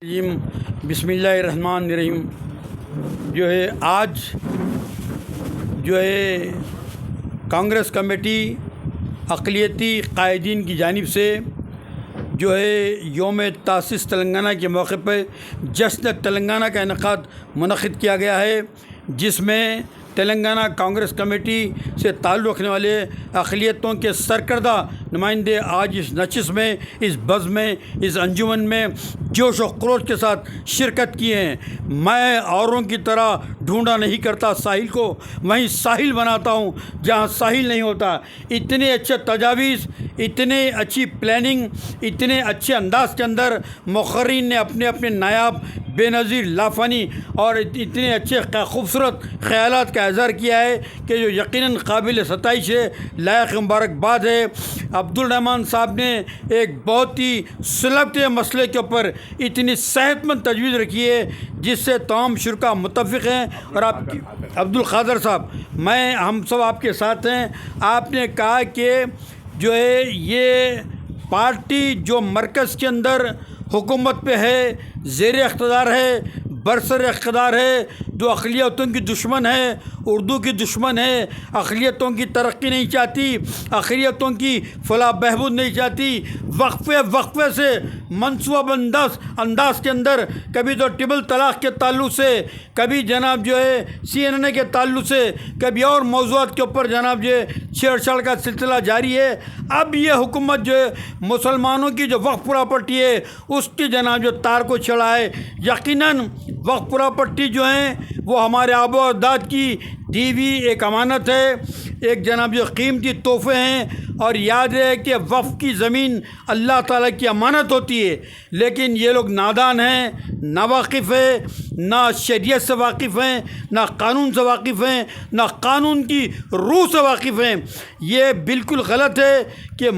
बिस्मिल्लाहिर्रहमानिर्रहीम। जो है आज जो है कांग्रेस कमेटी अक़लियती कायदीन की जानिब से जो है योम तासीस तेलंगाना के मौके पर जश्न तेलंगाना का इनेकाद मुनक़िद किया गया है, जिसमें तेलंगाना कांग्रेस कमेटी से ताल्लुक़ रखने वाले अक़लियतों के सरकर्दा नुमाइंदे आज इस नशिश में, इस बज़्म में, इस अंजुमन में जोश और ख़रोश के साथ शिरकत किए हैं। मैं औरों की तरह ढूंढा नहीं करता साहिल को, वहीं साहिल बनाता हूँ जहाँ साहिल नहीं होता। इतने अच्छे तजावीज़, इतने अच्छी प्लानिंग, इतने अच्छे अंदाज के अंदर मुक़र्रीन ने अपने अपने नायाब, बेनज़ीर, लाफ़ानी और इतने अच्छे खूबसूरत ख़यालात का इज़हार किया है कि जो यकीनन काबिल सताइश है, लायक मुबारकबाद है। अब्दुल रहमान साहब ने एक बहुत ही सुलभ के मसले के ऊपर इतनी सेहतमंद तजवीज़ रखी है जिससे तमाम शुरा मुत्तफ़िक़ हैं। और आप अब्दुल क़ादर साहब, हम सब आपके साथ हैं। आपने कहा कि जो है ये पार्टी जो मरकज़ के अंदर हुकूमत पे है, ज़ेर इक़्तिदार है, बरसर इक़्तिदार है, जो अक़लियतों की दुश्मन है, उर्दू की दुश्मन है, अक़लियतों की तरक्की नहीं चाहती, अक़लियतों की फलाह बहबूद नहीं चाहती, वक्फ़े से मनसूबाबंद अंदाज के अंदर कभी तो ट्रिपल तलाक़ के ताल्लुक़ से, कभी जनाब जो है CNA के ताल्लुक़ से, कभी और मौज़ूआत के ऊपर जनाब जो है छेड़छाड़ का सिलसिला जारी है। अब ये हुकूमत जो है मुसलमानों की जो वक्फ़ प्रॉपर्टी है उसकी जनाब जो तार को छड़ा है। यकीनन वक्फ़ प्रॉपर्टी जो है वो हमारे आबो अजदाद की दी हुई एक अमानत है, एक जनाब जो कीमती तोहफ़े हैं। और याद है कि वक्फ़ की ज़मीन अल्लाह ताला की अमानत होती है, लेकिन ये लोग नादान हैं, नावाकिफ़ है, ना शरीयत से वाकिफ़ हैं, ना कानून से वाकिफ़ हैं, ना कानून की रूह से वाकिफ़ हैं। ये बिल्कुल गलत है कि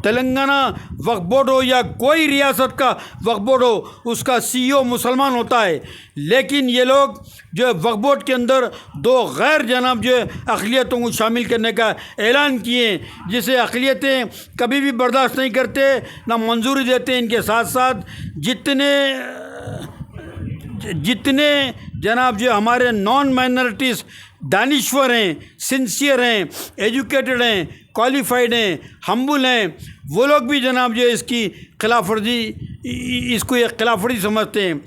तेलंगाना वक्फ़ बोर्ड हो या कोई रियासत का वक्फ़ बोर्ड हो, उसका CEO मुसलमान होता है, लेकिन ये लोग जो है वक्फ़ बोर्ड के अंदर दो गैर जनाब जो है अक़लियतों को शामिल करने का ऐलान किए, जिसे अक़लियतें कभी भी बर्दाश्त नहीं करते, ना मंजूरी देते। इनके साथ साथ जितने जनाब जो हमारे नॉन माइनॉरिटीज़ दानिश्वर हैं, सिंसियर हैं, एजुकेटेड हैं, क्वालिफाइड हैं, हम्बुल हैं, वो लोग भी जनाब जो है इसकी इसको एक खिलाफवर्जी समझते हैं।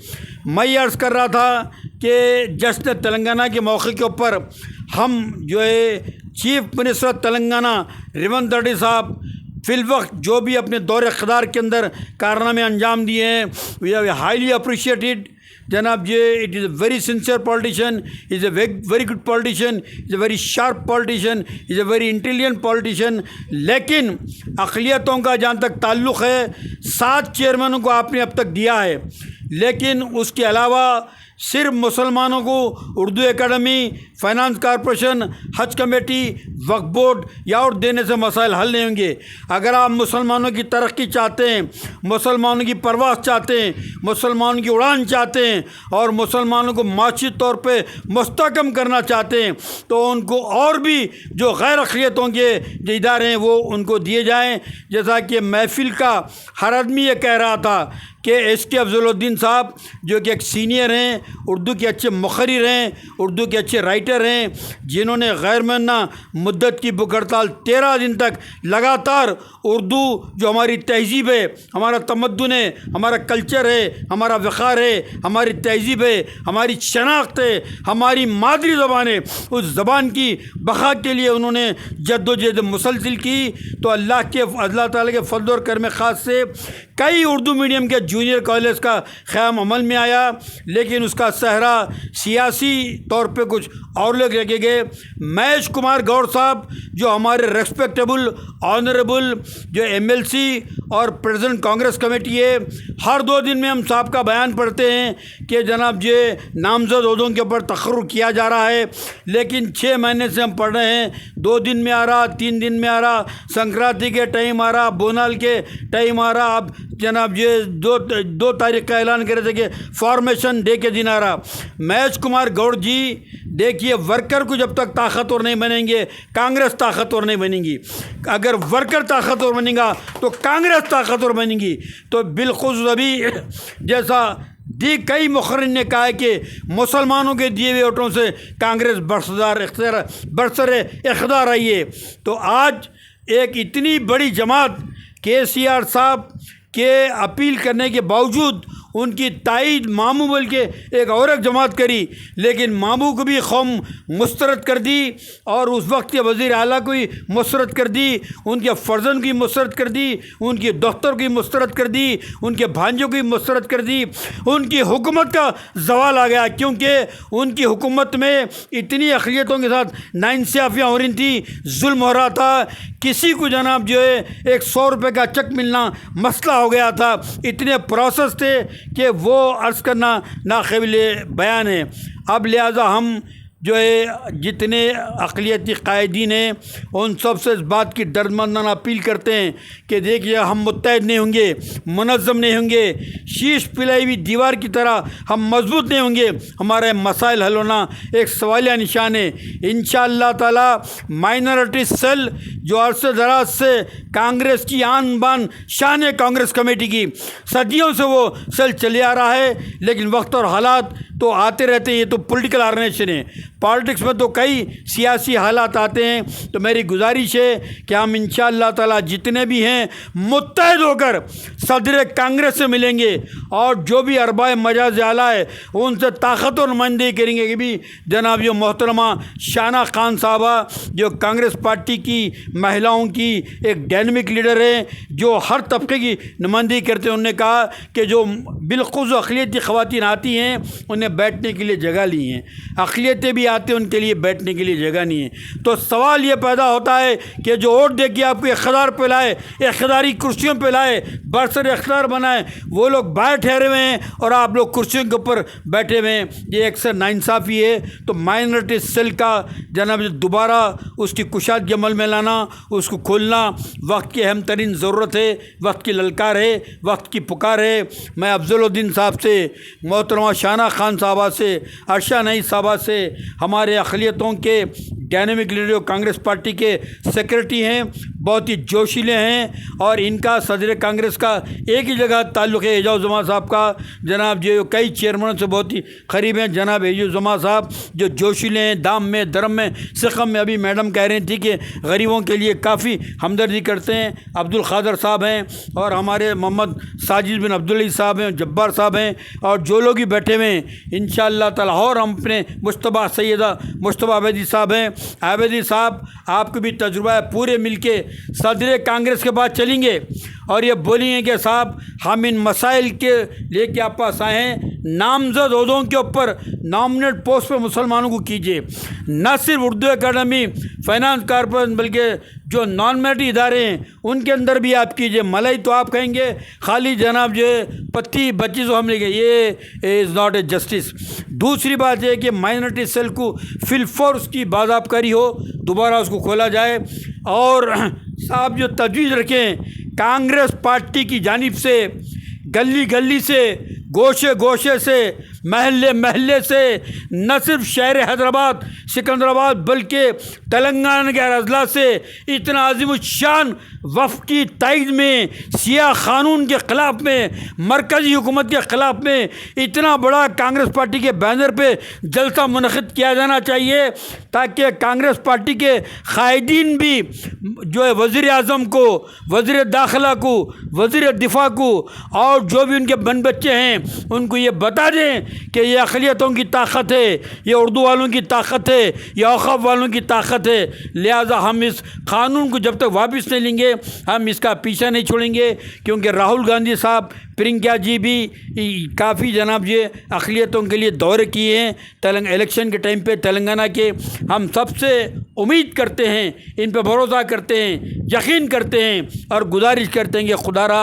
मैं ये अर्ज़ कर रहा था कि जश्न तेलंगाना के मौके के ऊपर हम जो है चीफ मिनिस्टर तेलंगाना रेवंत रेड्डी साहब फ़िलवक्त जो भी अपने दौरे इक़्तिदार के अंदर कारनामे अंजाम दिए हैं, वी आर हाईली अप्रिशिएटेड। जनाब ये it is a very sincere politician, is a very good politician, is a very sharp politician, is a very intelligent politician. लेकिन अक़लियतों का जहाँ तक ताल्लुक़ है, 7 चेयरमैनों को आपने अब तक दिया है, लेकिन उसके अलावा सिर्फ मुसलमानों को उर्दू एकेडमी, फ़ाइनेंस कॉरपोरेशन, हज कमेटी, वक्फ़ बोर्ड या और देने से मसाइल हल नहीं होंगे। अगर आप मुसलमानों की तरक्की चाहते हैं, मुसलमानों की परवास चाहते हैं, मुसलमानों की उड़ान चाहते हैं और मुसलमानों को माशी तौर पे मुस्तहकम करना चाहते हैं, तो उनको और भी जो गैर अक़लियतों के जो इदारे हैं वो उनको दिए जाएँ। जैसा कि महफ़िल का हर आदमी ये कह रहा था कि SK अफ़ज़लुद्दीन साहब जो कि एक सीनियर हैं, उर्दू के अच्छे मुखर्रिर हैं, उर्दू के अच्छे राइटर हैं, जिन्होंने गैर मन्ना मुद्दत की भूख हड़ताल 13 दिन तक लगातार उर्दू जो हमारी तहज़ीब है, हमारा तमद्दुन है, हमारा कल्चर है, हमारा वक़ार है, हमारी तहज़ीब है, हमारी शनाख्त है, हमारी मादरी ज़बान है, उस ज़बान की बक़ा के लिए उन्होंने जद्दोजहद मुसलसिल की। तो अल्लाह ताला के फ़ज़ल और करम ख़ास से कई उर्दू मीडियम के जूनियर कॉलेज का क़याम अमल में आया, लेकिन उसका सहरा सियासी तौर पे कुछ और लोग रखे गए। महेश कुमार गौड़ साहब जो हमारे रेस्पेक्टेबल ऑनरेबल जो MLC और प्रेसिडेंट कांग्रेस कमेटी है, हर 2 दिन में हम साहब का बयान पढ़ते हैं कि जनाब ये नामज़द ओहदों के ऊपर तक़र्रुर किया जा रहा है, लेकिन 6 महीने से हम पढ़ रहे हैं, 2 दिन में आ रहा, 3 दिन में आ रहा, संक्रांति के टाइम आ रहा, बोनाल के टाइम आ रहा, अब जनाब ये दो तारीख का ऐलान कर रहे थे कि फॉर्मेशन डे के दिन आ रहा। महेश कुमार गौड़ जी देखिए, वर्कर को जब तक ताकतवर नहीं बनेंगे कांग्रेस ताकतवर नहीं बनेगी। अगर वर्कर ताकतवर बनेगा तो कांग्रेस ताकतवर बनेगी। तो बिल्कुल अभी जैसा कई मुखर्रिन ने कहा है कि मुसलमानों के दिए हुए वोटों से कांग्रेस बरसरे इक़्तिदार आई है। तो आज एक इतनी बड़ी जमात KCR साहब के अपील करने के बावजूद उनकी तायद मामू बल के एक और एक जमात करी, लेकिन मामू को भी कौम मुस्तरद कर दी और उस वक्त के वज़ीर आला को भी मुस्तरद कर दी, उनके फ़र्जन की मुस्तरद कर दी, उनकी दफ्तर की मुस्तरद कर दी, उनके भांजों की मुस्तरद कर दी। उनकी हुकूमत का जवाल आ गया, क्योंकि उनकी हुकूमत में इतनी अक़लियतों के साथ नाइंसाफ़ियाँ हो रही थी, जुल्म हो रहा था। किसी को जनाब जो है एक 100 रुपये का चेक मिलना मसला हो गया था। इतने प्रोसेस थे कि वो अर्ज़ करना नाक़ाबिले बयान है। अब लिहाजा हम जो है जितने अक़लियती कायदीन हैं उन सब से इस बात की दर्दमंदाना अपील करते हैं कि देखिए, हम मुत्तहद नहीं होंगे, मुनज़्ज़म नहीं होंगे, शीश पिलाई हुई दीवार की तरह हम मजबूत नहीं होंगे, हमारे मसाइल हल होना एक सवालिया निशान है। इंशाअल्लाह ताला माइनॉरिटी सेल जो अरसे दराज से कांग्रेस की आन बान शान है, कांग्रेस कमेटी की सदियों से वो सेल चले आ रहा है, लेकिन वक्त और हालात तो आते रहते हैं। ये तो पॉलिटिकल ऑर्गेनाइजेशन है, पॉलिटिक्स में तो कई सियासी हालात आते हैं। तो मेरी गुजारिश है कि हम इंशाअल्लाह ताला जितने भी हैं मुत्तहद होकर सदर कांग्रेस से मिलेंगे और जो भी अरबाए मजाज आला है उनसे ताकतवर नुमाइंदगी करेंगे कि भी जनाब जो मोहतरमा शाना खान साहबा जो कांग्रेस पार्टी की महिलाओं की एक डायनेमिक लीडर है, जो हर तबके की नुमाइंदगी करते हैं, उन्होंने कहा कि जो बिल्कुल अक़लियती ख़वातीन आती हैं उन्हें बैठने के लिए जगह ली हैं, अक़लियतें भी आते हैं उनके लिए बैठने के लिए जगह नहीं है। तो सवाल ये पैदा होता है कि जो वोट दे के आपको इक़्तिदार पे लाए, इक़्तिदारी कुर्सियों पे लाए, बरसर इक़्तिदार बनाए, वो लोग बाहर ठहरे हुए हैं और आप लोग कुर्सियों के ऊपर बैठे हुए हैं। ये अक्सर नाइंसाफ़ी है। तो माइनॉरिटी सेल का जनाब दोबारा उसकी कुशादगी अमल में लाना, उसको खोलना वक्त की अहम तरीन ज़रूरत है, वक्त की ललकार है, वक्त की पुकार है। मैं अफजलुद्दीन साहब से, मोहतरमा शाना खान साहबा से, अर्शा नई साहबा से, हमारे अक़लियतों के डायनेमिक लीडर कांग्रेस पार्टी के सेक्रेटरी हैं, बहुत ही जोशीले हैं और इनका सदर कांग्रेस का एक ही जगह ताल्लुक़ है, एजाज़ जमा साहब का। जनाब जो कई चेयरमैनों से बहुत ही करीब हैं, जनाब एजाज़ जमा साहब जो जोशीले हैं, दाम में दरम में सिक़म में। अभी मैडम कह रही थी कि गरीबों के लिए काफ़ी हमदर्दी करते हैं। अब्दुल क़ादर साहब हैं और हमारे मोहम्मद साजिद बिन अब्दुल्ला साहब हैं, जब्बार साहब हैं और जो लोग ही बैठे हुए हैं इंशाअल्लाह ताला। और हम अपने मुश्तबा सैयदा मुश्तबा आबेदी साहब हैं। आबेदी साहब आपको भी तजुर्बा है, पूरे मिलके सदर कांग्रेस के बाद चलेंगे और ये बोलेंगे कि साहब हम इन मसाइल के लेके आप पास आए हैं, नामजद ओहदों के ऊपर नॉमिनेट पोस्ट पर मुसलमानों को कीजिए। न सिर्फ उर्दू अकादमी, फाइनेंस कॉरपोरेशन, बल्कि जो नॉन मैरिटी इदारे हैं उनके अंदर भी आप कीजिए। मलाई तो आप कहेंगे खाली जनाब जो पत्ती बच्ची जो हम लेंगे, ये इज़ नॉट ए जस्टिस। दूसरी बात यह कि माइनॉरिटी सेल को फिलफोर्स की बाज़ाबकारी हो, दोबारा उसको खोला जाए। और साहब जो तजवीज़ रखें कांग्रेस पार्टी की जानिब से, गली गली से, गोशे गोशे से, महल्ले महल्ले से, न सिर्फ शहर हैदराबाद सिकंदराबाद बल्कि तेलंगाना के अजला से इतना अज़ीमुश्शान वफ़ की तायद में, सिया क़ानून के ख़िलाफ़ में, मरकज़ी हुकूमत के ख़िलाफ़ में इतना बड़ा कांग्रेस पार्टी के बैनर पे जलसा मुनक़िद किया जाना चाहिए, ताकि कांग्रेस पार्टी के कायदीन भी जो है वज़ीर आज़म को, वज़ीर दाखिला को, वज़ीर दिफा को और जो भी उनके बन बच्चे हैं उनको ये बता दें कि ये अक़लियतों की ताकत है, ये उर्दू वालों की ताकत है, ये औक़ाफ़ वालों की ताकत है। लिहाजा हम इस क़ानून को जब तक वापस नहीं लेंगे हम इसका पीछा नहीं छोड़ेंगे। क्योंकि राहुल गांधी साहब, प्रियंका जी भी काफ़ी जनाब ये अक़लियतों के लिए दौरे किए हैं इलेक्शन के टाइम पे तेलंगाना के। हम सबसे उम्मीद करते हैं, इन पे भरोसा करते हैं, यकीन करते हैं और गुजारिश करते हैं कि खुदारा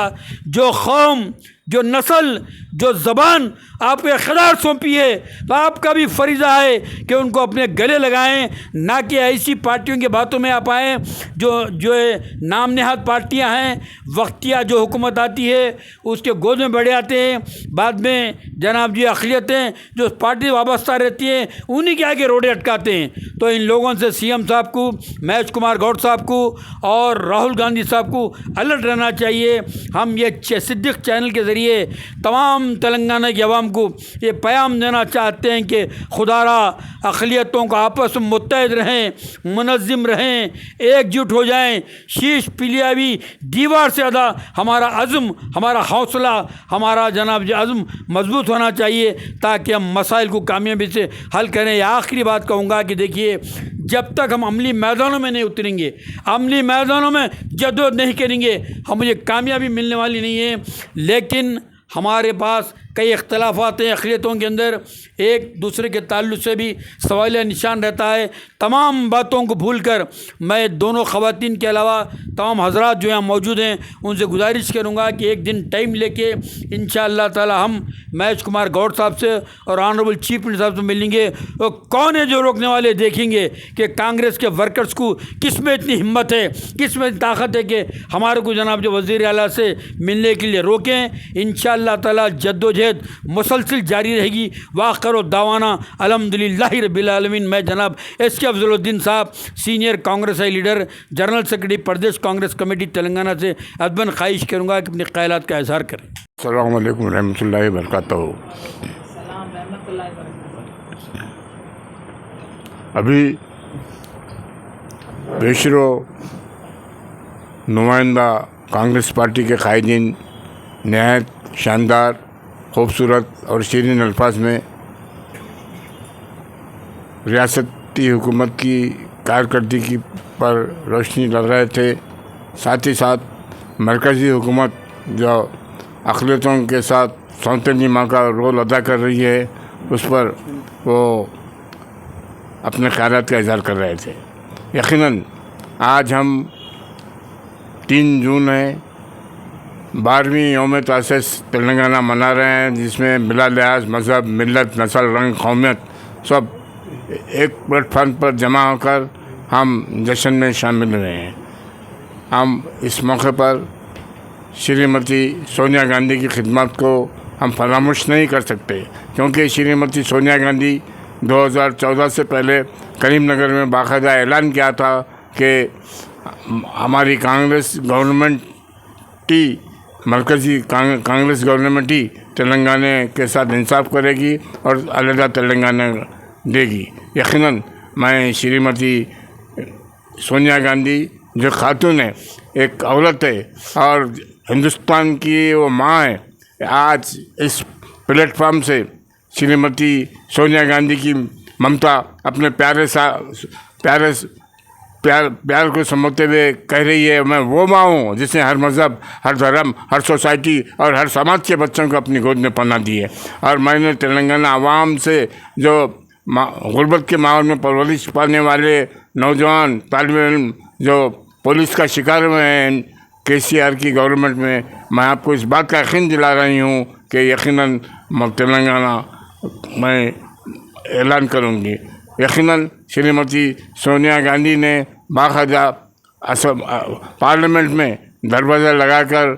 जो कौम जो नस्ल, जो ज़बान आपको इख्तियार सौंपी है, तो आपका भी फरीज़ा है कि उनको अपने गले लगाएं, ना कि ऐसी पार्टियों की बातों में आप आएँ जो है नाम नेहाद पार्टियां हैं। वक्तिया जो हुकूमत आती है उसके गोद में बढ़ जाते हैं, बाद में जनाब जी अक़लियतें जो पार्टी वाबस्ता रहती हैं उन्हीं के आगे रोड़े अटकाते हैं। तो इन लोगों से सीएम साहब को, महेश कुमार गौड़ साहब को और राहुल गांधी साहब को अलर्ट रहना चाहिए। हम ये सिद्दीक़ चैनल के ज़रिए तमाम तेलंगाना की आवाम को ये पैगाम देना चाहते हैं कि खुदारा अक़लियतों को आपस में मुत्तहिद रहें, मुनज़्ज़म रहें, एकजुट हो जाएं। शीश पिलियावी दीवार से ज़्यादा हमारा अज़्म, हमारा हौसला, हमारा जनाब जी अज़्म मजबूत होना चाहिए ताकि हम मसाइल को कामयाबी से हल करें। या आखिरी बात कहूँगा कि देखिए, जब तक हम अमली मैदानों में नहीं उतरेंगे, अमली मैदानों में जदोजहद नहीं करेंगे, मुझे कामयाबी मिलने वाली नहीं है। लेकिन हमारे पास कई इख्तलाफात हैं अक़लियतों के अंदर, एक दूसरे के ताल्लुक़ से भी सवालिया निशान रहता है। तमाम बातों को भूल कर मैं दोनों ख़वातीन के अलावा तमाम हज़रात जो यहाँ मौजूद हैं उनसे गुजारिश करूँगा कि एक दिन टाइम लेके इंशाअल्लाह ताला हम महेश कुमार गौड़ साहब से और ऑनरेबल चीफ मिनिस्टर साहब से मिलेंगे। और कौन है जो रोकने वाले, देखेंगे कि कांग्रेस के वर्कर्स को किस में इतनी हिम्मत है, किस में ताकत है कि हमारे को जनाब जो वज़ीर आला से मिलने के लिए रोकें। इंशाअल्लाह ताला जद्दोजहद मुसलसिल जारी रहेगी। वाक़िर दावाना अल्हम्दुलिल्लाहि रब्बिल आलमीन। मैं जनाब एसके अफजलुद्दीन साहब, senior Congress leader, general secretary Pradesh Congress committee Telangana से अदबन ख्वाहिश करूँगा कि अपने ख़यालात का इज़हार करें। अस्सलामु अलैकुम रहमतुल्लाहि व बरकातहू। अभी बेशरो नुमाइंदा कांग्रेस पार्टी के कायदीन नहायत शानदार, खूबसूरत और शीरीन अल्फाज में रियासती हुकूमत की कारकर्दगी पर रोशनी डाल रहे थे। साथ ही साथ मरकज़ी हुकूमत जो अक़लियतों के साथ सौतेली माँ का रोल अदा कर रही है उस पर वो अपने ख़यालात का इज़हार कर रहे थे। यकीनन आज हम 3 जून है, 12वीं यौम तासीस तेलंगाना मना रहे हैं, जिसमें बिला लिहाज मज़हब, मिलत, नस्ल, रंग, कौमियत सब एक प्लेटफार्म पर जमा होकर हम जश्न में शामिल हुए हैं। हम इस मौके पर श्रीमती सोनिया गांधी की खिदमत को हम फरामोश नहीं कर सकते, क्योंकि श्रीमती सोनिया गांधी 2014 से पहले करीमनगर में बाकायदा ऐलान किया था कि हमारी कांग्रेस गवर्नमेंट ही, मरकज़ी कांग्रेस गवर्नमेंट ही तेलंगाना के साथ इंसाफ करेगी और अलहदा तेलंगाना देगी। यकीनन मैं श्रीमती सोनिया गांधी जो खातून है, एक औरत है और हिंदुस्तान की वो माँ है, आज इस प्लेटफार्म से श्रीमती सोनिया गांधी की ममता अपने प्यार को समझते हुए कह रही है, मैं वो माँ हूँ जिसने हर मज़हब, हर धर्म, हर सोसाइटी और हर समाज के बच्चों को अपनी गोद में पनाह दी है। और मैंने तेलंगाना आवाम से जो गुर्बत के माहौल में परवरिश पाने वाले नौजवान तालिब इल्म जो पुलिस का शिकार हुए हैं केसीआर की गवर्नमेंट में, मैं आपको इस बात का यकीन दिला रही हूँ कि यकीनन तेलंगाना मैं ऐलान करूँगी। यकीनन श्रीमती सोनिया गांधी ने बाकायदा पार्लियामेंट में दरवाज़ा लगाकर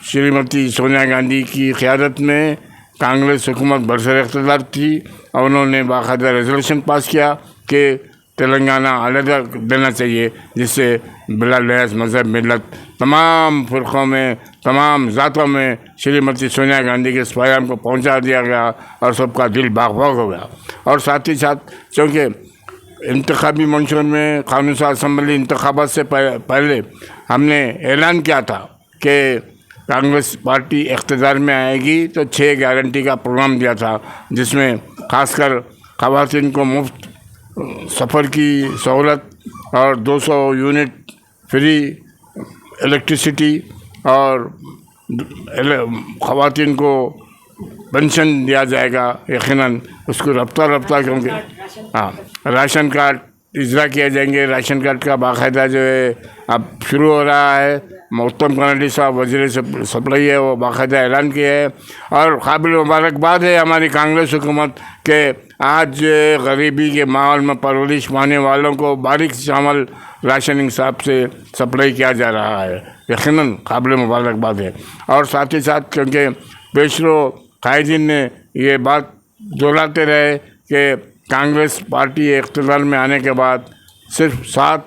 श्रीमती सोनिया गांधी की क़यादत में कांग्रेस हुकूमत बरसर इक़्तिदार थी और उन्होंने बाकायदा रेजोल्यूशन पास किया कि तेलंगाना अलहदा देना चाहिए, जिससे बिला लिहाज मज़हब, मिलत, तमाम फ़िरक़ों में, तमाम ज़ातों में श्रीमती सोनिया गांधी के इस पैगाम को पहुंचा दिया गया और सबका दिल बाग बाग हो गया। और साथ ही साथ क्योंकि इंतखाबी मंशूर में कानून असम्बली इंतखाबात से पहले हमने ऐलान किया था कि कांग्रेस पार्टी इक़्तिदार में आएगी तो 6 गारंटी का प्रोग्राम दिया था, जिसमें ख़ासकर ख़वातीन को मुफ्त सफ़र की सहूलत और 200 यूनिट फ्री इलेक्ट्रिसिटी और ख़वातीन को पेंशन दिया जाएगा। यकीनन उसको रफ्ता क्योंकि राशन कार्ड इजरा किए जाएंगे। राशन कार्ड का बाकायदा जो है अब शुरू हो रहा है। उत्तम कनाडी साहब वज़ीर सप्लाई है, वो बाकायदा ऐलान किया है। और काबिल मुबारकबाद है हमारी कांग्रेस हुकूमत के आज गरीबी के माहौल में परवरिश पाने वालों को बारीक चावल राशनिंग हिसाब से सप्लाई किया जा रहा है, यकीनन काबिल मुबारकबाद है। और साथ ही साथ क्योंकि पेशरो कायदीन ने ये बात दोहराते रहे कि कांग्रेस पार्टी इख्तियार में आने के बाद सिर्फ 7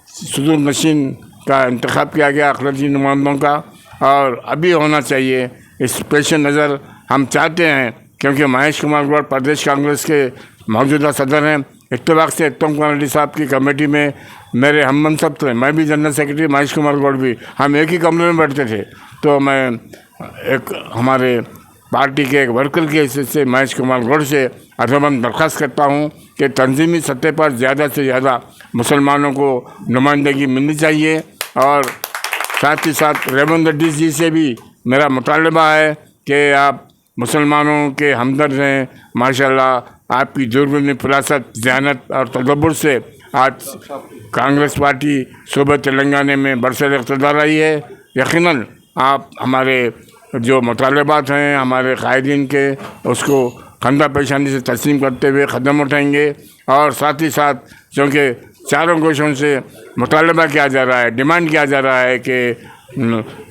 सदूर नशीन का इंतखाब किया गया अक़लियती नुमाइंदों का, और अभी होना चाहिए। इस पेश नज़र हम चाहते हैं, क्योंकि महेश कुमार गौड़ प्रदेश कांग्रेस के मौजूदा सदर हैं, इत्तेफाक से उत्तम कनाडी साहब की कमेटी में मेरे हम मनसब थे, मैं भी जनरल सेक्रेटरी, महेश कुमार गौड़ भी, हम एक ही कमरे में बैठते थे। तो मैं एक हमारे पार्टी के एक वर्कर के हिस्से से महेश कुमार गौड़ से अदबन दरख्वास्त करता हूँ कि तंजीमी सतह पर ज़्यादा से ज़्यादा मुसलमानों को नुमाइंदगी मिलनी चाहिए। और साथ ही साथ रेवंत रेड्डी जी से भी मेरा मुतालबा है कि आप मुसलमानों के हमदर्द हैं। माशाल्लाह आपकी दूरबीनी फरासत, ज़हानत और तदब्बुर से आज कांग्रेस पार्टी सूबे तेलंगाना में बरसर इक़्तिदार आई है। यकीनन आप हमारे जो मुतालबात हैं हमारे कायदीन के, उसको खंदा पेशानी से तस्लीम करते हुए कदम उठाएंगे। और साथ ही साथ क्योंकि चारों गोशों से मुतालबा किया जा रहा है, डिमांड किया जा रहा है कि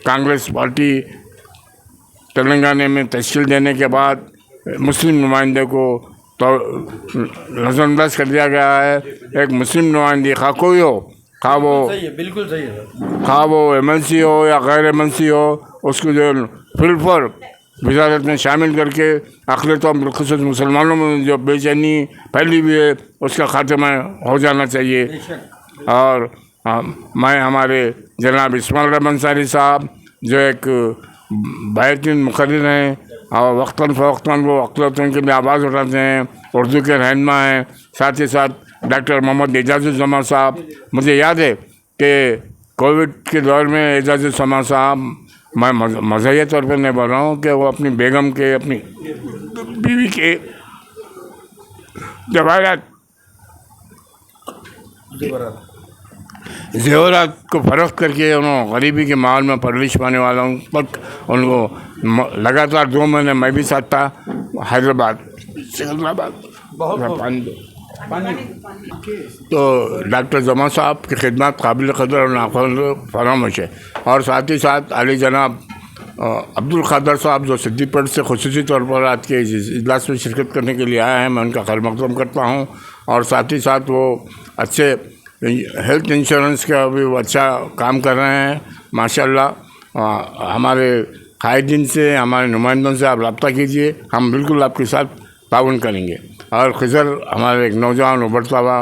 कांग्रेस पार्टी तेलंगाना में तश्कील देने के बाद मुस्लिम नुमाइंदे को तो नज़रअंदाज कर दिया गया है। एक मुस्लिम नुमाइंदी खा कोई हो, खा वो बिल्कुल सही है, खा वो MNC हो या गैर MNC हो, उसको जो फिलफर वजारत में शामिल करके अक़लियतों बिलख़ुसूस मुसलमानों में जो बेचैनी फैली हुई है उसका ख़ात्मा हो जाना चाहिए। और मैं हमारे जनाब इस्माइल रहमान अंसारी साहब जो एक बेहतरीन मुक़र्रिर हैं और वक्तन फ़वक्तन वो अक़लियतों के लिए आवाज़ उठाते हैं, उर्दू के रहनुमा हैं। साथ ही साथ डॉक्टर मोहम्मद एजाज़ुज़्ज़मान साहब, मुझे याद है कि कोविड के दौर में एजाज़ुज़्ज़मान साहब, मैं मज़ाहिया तौर पर नहीं बोल रहा हूँ, कि वो अपनी बेगम के, अपनी बीवी के जेवरात को फ़रोख्त करके उन्होंने गरीबी के माहौल में परवरिश पाने वालों पर उनको लगातार 2 महीने मैं भी साथ था हैदराबाद, सिकंदराबाद, तो डॉक्टर जमा साहब की खिदमत काबिल क़दर और नाक़ाबिल फरामोश है। और साथ ही साथ अली जनाब अब्दुल क़ादर साहब जो सिद्दीकपुर से खुसूसी तौर पर आज के इजलास में शिरकत करने के लिए आए हैं, मैं उनका खैर मक़दम करता हूँ। और साथ ही साथ वो अच्छे हेल्थ इंश्योरेंस का भी वो अच्छा काम कर रहे हैं माशाल्लाह। हमारे कायदीन से, हमारे नुमाइंदों से आप रब्ता कीजिए, हम बिल्कुल आपके साथ ताउन करेंगे। और खिज़र हमारे एक नौजवान उभरता हुआ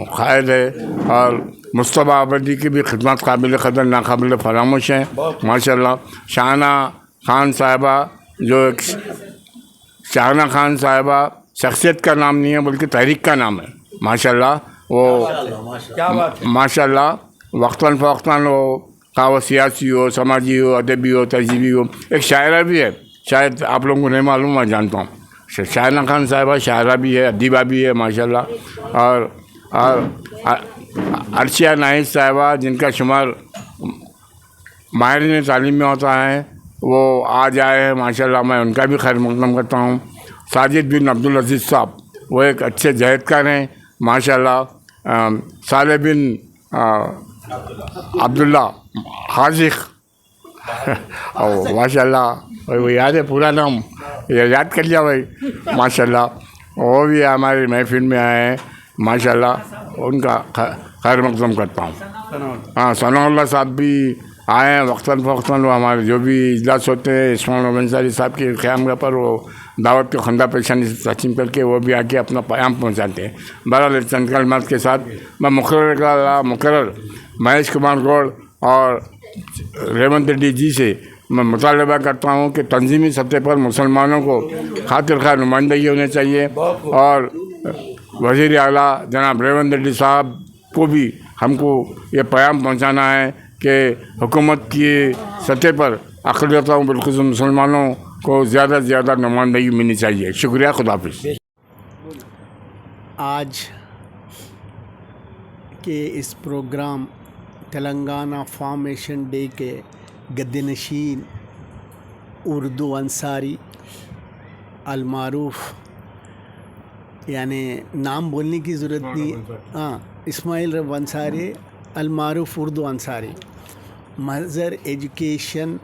कायद है, और मुस्तफ़ा आबादी की भी खिदमत काबिल क़दर नाकाबिल फरामोश हैं माशाल्लाह। शाहना खान साहिबा, जो एक शाहना खान साहिबा शख्सियत का नाम नहीं है बल्कि तहरीक का नाम है माशाल्लाह। वो माशाल्लाह वक्तन फ़वक्तन वो का वो सियासी हो, समाजी हो, अदबी हो, तहज़ीबी हो। एक शायरा भी है, शायद आप लोगों को नहीं मालूम, मैं जानता हूँ। शाहना खान साहिबा शायरा भी है, अदीबा भी है माशाल्लाह। और अर्शिया नाहिद साहिबा, जिनका शुमार माहिरीन तालीम में होता है, वो आज आए हैं माशाल्लाह, मैं उनका भी खैर मक़दम करता हूँ। साजिद बिन अब्दुल अज़ीज़ साहब, वो एक अच्छे जहदकार हैं माशाल्लाह। साले बिन अब्दुल्ला हाजिक और माशाल्लाह, वो याद है पूरा नाम, ये याद कर लिया भाई माशाल्लाह। वो भी हमारी महफिल में आए हैं माशाल्लाह, उनका खैर मक़दम करता हूँ। हाँ, सनाउल्लाह साहब भी आए हैं वक्तन फ़वक्तन, वो हमारे जो भी इजलास होते हैं इस्माइल रहमान अंसारी साहब के क़याम पर वो दावत को खंदा पेशानी से तस्लीम करके वो भी आके अपना पैगाम पहुँचाते हैं। बहरहाल चंद कलमात के साथ मैं मुकर्रर महेश कुमार गौड़ और रेवंत रेड्डी जी से मैं मुतालबा करता हूँ कि तंजीमी सतह पर मुसलमानों को खातिर खा नुमाइंदगी होनी चाहिए। और वज़ीर आला जनाब रेवंत रेड्डी साहब को भी हमको ये पैगाम पहुँचाना है कि हुकूमत की सतह पर अक़लियतों बिलख़ुसूस मुसलमानों को ज़्यादा से ज़्यादा नुमाइंदगी मिलनी चाहिए। शुक्रिया, खुदा हाफ़िज़। आज के इस प्रोग्राम तेलंगाना फॉर्मेशन डे के गद्देनशीन उर्दू अंसारी अलमारूफ, यानी नाम बोलने की ज़रूरत नहीं, हाँ, इस्माइल रब अंसारी अलमारूफ उर्दू अंसारी महज़र एजुकेशन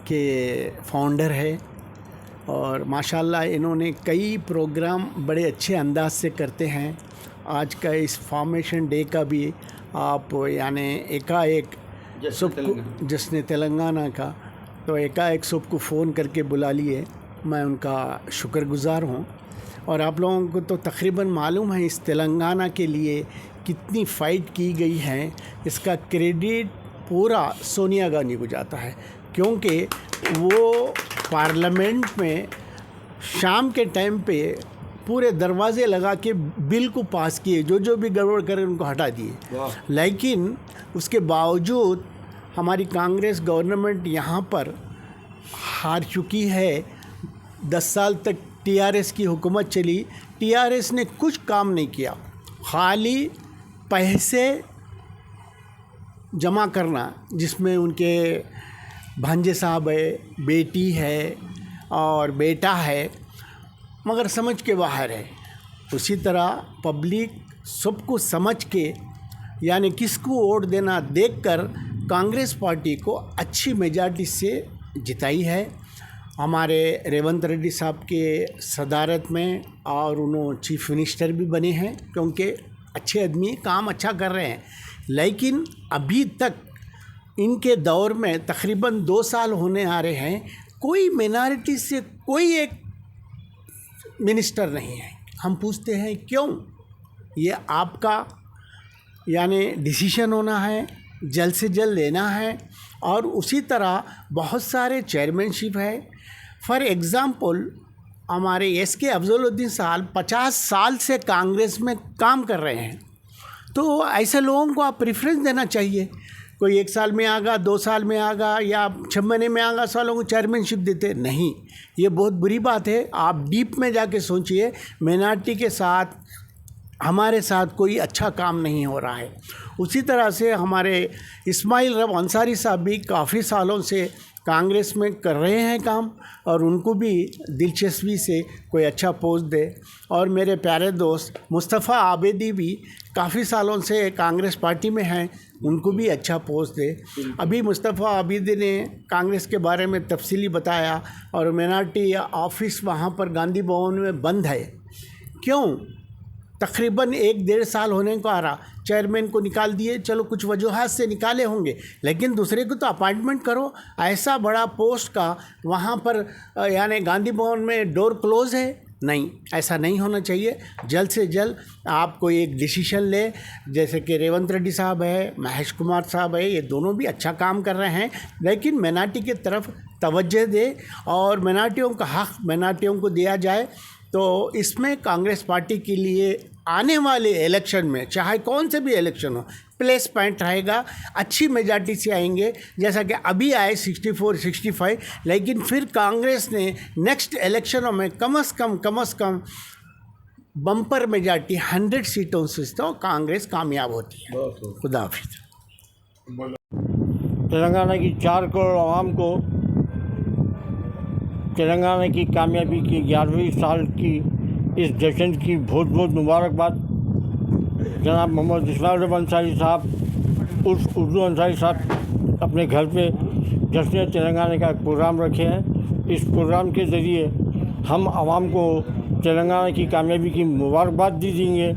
के फाउंडर है और माशाल्लाह इन्होंने कई प्रोग्राम बड़े अच्छे अंदाज से करते हैं। आज का इस फॉर्मेशन डे का भी आप यानी एकाएक सबको, जिसने तेलंगाना का, तो एकाएक सबको फ़ोन करके बुला लिए। मैं उनका शुक्रगुज़ार हूँ। और आप लोगों को तो तकरीबन मालूम है इस तेलंगाना के लिए कितनी फ़ाइट की गई है। इसका क्रेडिट पूरा सोनिया गांधी को जाता है, क्योंकि वो पार्लियामेंट में शाम के टाइम पे पूरे दरवाजे लगा के बिल को पास किए, जो भी गड़बड़ करे उनको हटा दिए। लेकिन उसके बावजूद हमारी कांग्रेस गवर्नमेंट यहाँ पर हार चुकी है। 10 साल तक टीआरएस की हुकूमत चली, टीआरएस ने कुछ काम नहीं किया, खाली पैसे जमा करना, जिसमें उनके भांजे साहब है, बेटी है और बेटा है, मगर समझ के बाहर है। उसी तरह पब्लिक सबको समझ के यानी किसको वोट देना देखकर कांग्रेस पार्टी को अच्छी मेजॉरिटी से जिताई है। हमारे रेवंत रेड्डी साहब के सदारत में, और उन्होंने चीफ मिनिस्टर भी बने हैं, क्योंकि अच्छे आदमी काम अच्छा कर रहे हैं। लेकिन अभी तक इनके दौर में तकरीबन 2 साल होने आ रहे हैं, कोई मिनॉरिटी से कोई एक मिनिस्टर नहीं है। हम पूछते हैं क्यों? ये आपका यानी डिसीजन होना है, जल्द से जल्द लेना है। और उसी तरह बहुत सारे चेयरमैनशिप है। फॉर एग्ज़ाम्पल हमारे एसके अफजलुद्दीन साहब 50 साल से कांग्रेस में काम कर रहे हैं, तो ऐसे लोगों को आप प्रेफरेंस देना चाहिए। कोई 1 साल में आगा, 2 साल में आगा या 6 महीने में आगा, सालों को चेयरमैनशिप देते नहीं। ये बहुत बुरी बात है। आप डीप में जाके सोचिए, मिनॉरिटी के साथ हमारे साथ कोई अच्छा काम नहीं हो रहा है। उसी तरह से हमारे इस्माइल रब अंसारी साहब भी काफ़ी सालों से कांग्रेस में कर रहे हैं काम, और उनको भी दिलचस्पी से कोई अच्छा पोस्ट दे। और मेरे प्यारे दोस्त मुस्तफ़ा आबिदी भी काफ़ी सालों से कांग्रेस पार्टी में हैं, उनको भी अच्छा पोस्ट दे। अभी मुस्तफ़ा आबिदी ने कांग्रेस के बारे में तफसीली बताया, और मिनॉरिटी ऑफिस वहाँ पर गांधी भवन में बंद है। क्यों? तकरीबन 1-1.5 साल होने को आ रहा। चेयरमैन को निकाल दिए, चलो कुछ वजूहात से निकाले होंगे, लेकिन दूसरे को तो अपॉइंटमेंट करो। ऐसा बड़ा पोस्ट का वहाँ पर यानी गांधी भवन में डोर क्लोज है, नहीं, ऐसा नहीं होना चाहिए। जल्द से जल्द आप कोई एक डिसीजन ले, जैसे कि रेवंत रेड्डी साहब है, महेश कुमार साहब है, ये दोनों भी अच्छा काम कर रहे हैं, लेकिन मिनॉरिटी की तरफ तवज्जो दे और मिनॉरिटियों का हक़ मिनॉरिटियों को दिया जाए। तो इसमें कांग्रेस पार्टी के लिए आने वाले इलेक्शन में, चाहे कौन से भी इलेक्शन हो, प्लस पॉइंट रहेगा। अच्छी मेजॉरिटी से आएंगे, जैसा कि अभी आए 64-65, लेकिन फिर कांग्रेस ने नेक्स्ट इलेक्शनों में कम से कम बम्पर मेजॉरिटी 100 सीटों से तो कांग्रेस कामयाब होती है। खुदा हाफिज़। तेलंगाना की 4 करोड़ आवाम को तेलंगाना की कामयाबी की 11वीं साल की इस जश्न की बहुत बहुत मुबारकबाद। जनाब मोहम्मद इस्माइल रब अंसारी साहब उर्फ उर्दू अंसारी साहब अपने घर पे जश्न तेलंगाना का एक प्रोग्राम रखे हैं। इस प्रोग्राम के ज़रिए हम आवाम को तेलंगाना की कामयाबी की मुबारकबाद दी देंगे।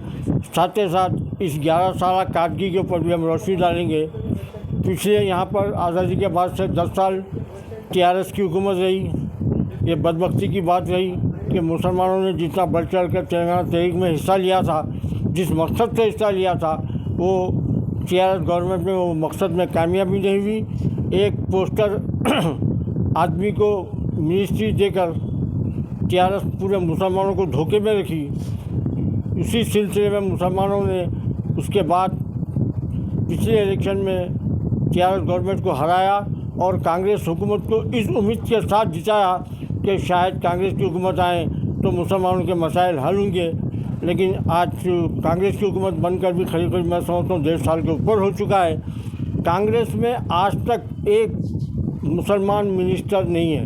साथ ही साथ इस 11 साल कारगी के ऊपर भी हम रोशनी डालेंगे। पिछले यहाँ पर आज़ादी के बाद से 10 साल टीआरएस की हुकूमत रही। ये बदबख्ती की बात रही कि मुसलमानों ने जितना बढ़ चढ़ कर तेलंगाना तहरीक में हिस्सा लिया था, जिस मकसद से हिस्सा लिया था, वो टीआरएस गवर्नमेंट में वो मकसद में कामयाबी नहीं हुई। एक पोस्टर आदमी को मिनिस्ट्री देकर टीआरएस पूरे मुसलमानों को धोखे में रखी। उसी सिलसिले में मुसलमानों ने उसके बाद पिछले इलेक्शन में टीआरएस गवर्नमेंट को हराया और कांग्रेस हुकूमत को इस उम्मीद के साथ जिताया कि शायद कांग्रेस की हुकूमत आए तो मुसलमानों के मसाइल हल होंगे। लेकिन आज कांग्रेस की हुकूमत बनकर भी करीब मैं समझता हूँ 1.5 साल के ऊपर हो चुका है। कांग्रेस में आज तक एक मुसलमान मिनिस्टर नहीं है।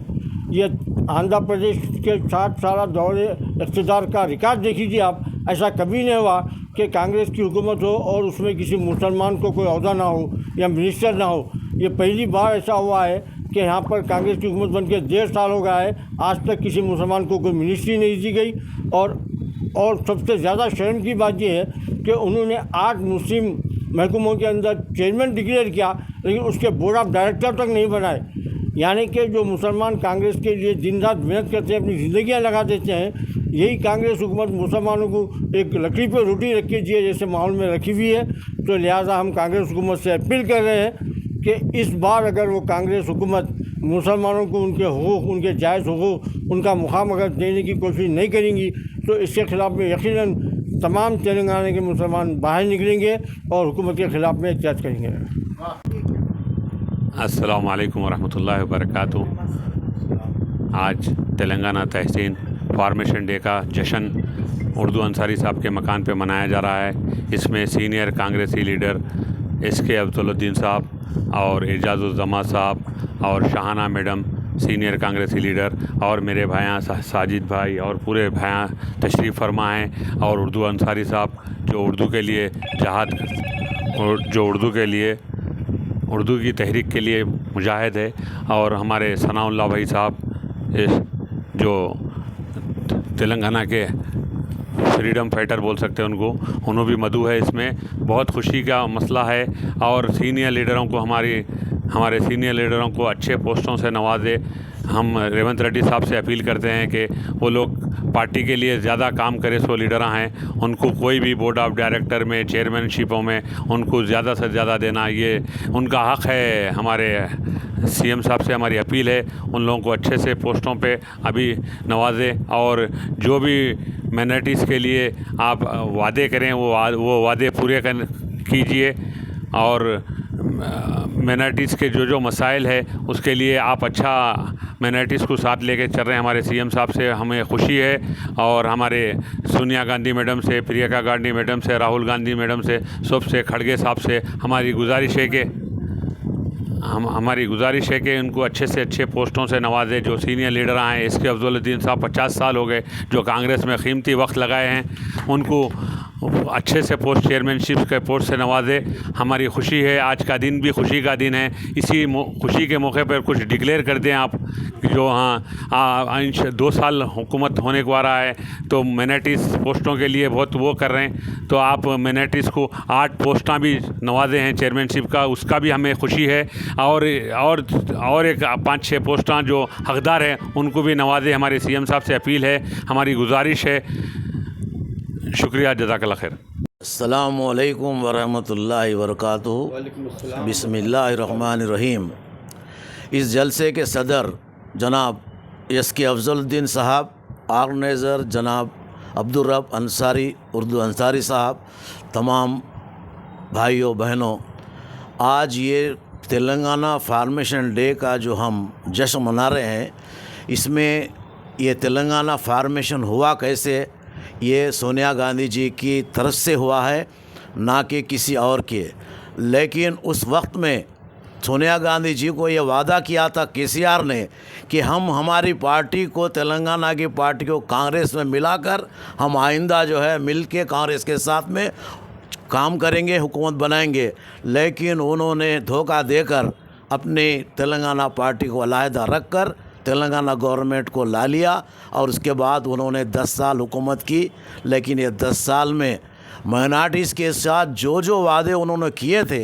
ये आंध्र प्रदेश के 60 साल दौरे इक़्तिदार का रिकॉर्ड देख लीजिए आप, ऐसा कभी नहीं हुआ कि कांग्रेस की हुकूमत हो और उसमें किसी मुसलमान को कोई ओहदा ना हो या मिनिस्टर ना हो। ये पहली बार ऐसा हुआ है कि यहाँ पर कांग्रेस की हुकूमत बन के 1.5 साल हो गया है, आज तक किसी मुसलमान को कोई मिनिस्ट्री नहीं दी गई। और सबसे ज़्यादा शर्म की बात यह है कि उन्होंने 8 मुस्लिम महकमों के अंदर चेयरमैन डिक्लेयर किया, लेकिन उसके बोर्ड ऑफ डायरेक्टर तक नहीं बनाए। यानी कि जो मुसलमान कांग्रेस के लिए दिन रात मेहनत करते हैं, अपनी ज़िंदगियाँ लगा देते हैं, यही कांग्रेस हुकूमत मुसलमानों को एक लकड़ी पर रोटी रख के जिए जैसे माहौल में रखी हुई है। तो लिहाजा हम कांग्रेस हुकूमत से अपील कर रहे हैं कि इस बार अगर वो कांग्रेस हुकूमत मुसलमानों को उनके हुकूक, उनके जायज़ हुकूक, उनका मुकाम अगर देने की कोशिश नहीं करेंगी तो इसके ख़िलाफ़ में यकीनन तमाम तेलंगाना के मुसलमान बाहर निकलेंगे और हुकूमत के ख़िलाफ़ में एहतियात करेंगे। अस्सलामु अलैकुम वरहमतुल्लाहि वबरकातुहू। आज तेलंगाना तहसीन फॉर्मेशन डे का जश्न उर्दू अंसारी साहब के मकान पे मनाया जा रहा है। इसमें सीनियर कांग्रेसी लीडर SK अब्दुल्लुद्दीन साहब और एजाज़ुज़्ज़मा साहब और शाहाना मैडम सीनियर कांग्रेसी लीडर और मेरे भाइयाँ साजिद भाई और पूरे भाइयाँ तशरीफ़ फरमा हैं। और उर्दू अंसारी साहब जो उर्दू के लिए उर्दू की तहरीक के लिए मुजाहिद है, और हमारे सनाउल्लाह भाई साहब जो तेलंगाना के फ्रीडम फाइटर बोल सकते हैं उन्होंने भी मदऊ है। इसमें बहुत खुशी का मसला है और सीनियर लीडरों को हमारे सीनियर लीडरों को अच्छे पोस्टों से नवाजे। हम रेवंत रेड्डी साहब से अपील करते हैं कि वो लोग पार्टी के लिए ज़्यादा काम करें। सो लीडर हैं, उनको कोई भी बोर्ड ऑफ डायरेक्टर में, चेयरमैनशिपों में उनको ज़्यादा से ज़्यादा देना ये उनका हक़ है। हमारे CM साहब से हमारी अपील है उन लोगों को अच्छे से पोस्टों पे अभी नवाजें, और जो भी माइनॉरिटीज़ के लिए आप वादे करें वो वादे पूरे कीजिए। और माइनॉरिटीज़ के जो मसाइल है उसके लिए आप अच्छा माइनॉरिटीज़ को साथ लेके चल रहे हैं। हमारे CM साहब से हमें खुशी है, और हमारे सोनिया गांधी मैडम से, प्रियंका गांधी मैडम से, राहुल गांधी मैडम से, सबसे खड़गे साहब से हमारी गुजारिश है कि उनको अच्छे से अच्छे पोस्टों से नवाजे। जो सीनियर लीडर हैं SK अब्दुल्लुद्दीन साहब 50 साल हो गए जो कांग्रेस में कीमती वक्त लगाए हैं, उनको अच्छे से पोस्ट चेयरमैनशिप के पोस्ट से नवाजे। हमारी खुशी है, आज का दिन भी खुशी का दिन है। इसी खुशी के मौके पर कुछ डिक्लेयर कर दें आप कि जो 2 साल हुकूमत होने को आ रहा है तो माइनॉरिटीज़ पोस्टों के लिए बहुत वो कर रहे हैं, तो आप माइनॉरिटीज़ को 8 पोस्टां भी नवाजे हैं चेयरमैनशिप का, उसका भी हमें खुशी है। और एक 5-6 पोस्टां जो हकदार हैं उनको भी नवाजे। हमारे CM साहब से अपील है, हमारी गुजारिश है। शुक्रिया, जज़ाकल्लाह खैर। अस्सलामु अलैकुम वरहमतुल्लाहि वबरकातुहू। बिस्मिल्लाहिर्रहमानिर्रहीम। इस जलसे के सदर जनाब SK अफजलुद्दीन साहब, ऑर्गेनाइज़र जनाब अब्दुल रब अंसारी, उर्दू अंसारी साहब, तमाम भाइयों बहनों, आज ये तेलंगाना फॉर्मेशन डे का जो हम जश्न मना रहे हैं, इसमें ये तेलंगाना फॉर्मेशन हुआ कैसे, ये सोनिया गांधी जी की तरफ से हुआ है, ना कि किसी और के। लेकिन उस वक्त में सोनिया गांधी जी को ये वादा किया था KCR ने कि हम हमारी पार्टी को, तेलंगाना की पार्टी को कांग्रेस में मिलाकर हम आइंदा जो है मिल के कांग्रेस के साथ में काम करेंगे, हुकूमत बनाएंगे। लेकिन उन्होंने धोखा देकर अपनी तेलंगाना पार्टी को अलहदा रख कर तेलंगाना गवर्नमेंट को ला लिया, और उसके बाद उन्होंने 10 साल हुकूमत की। लेकिन ये 10 साल में माइनॉरिटीज़ के साथ जो वादे उन्होंने किए थे,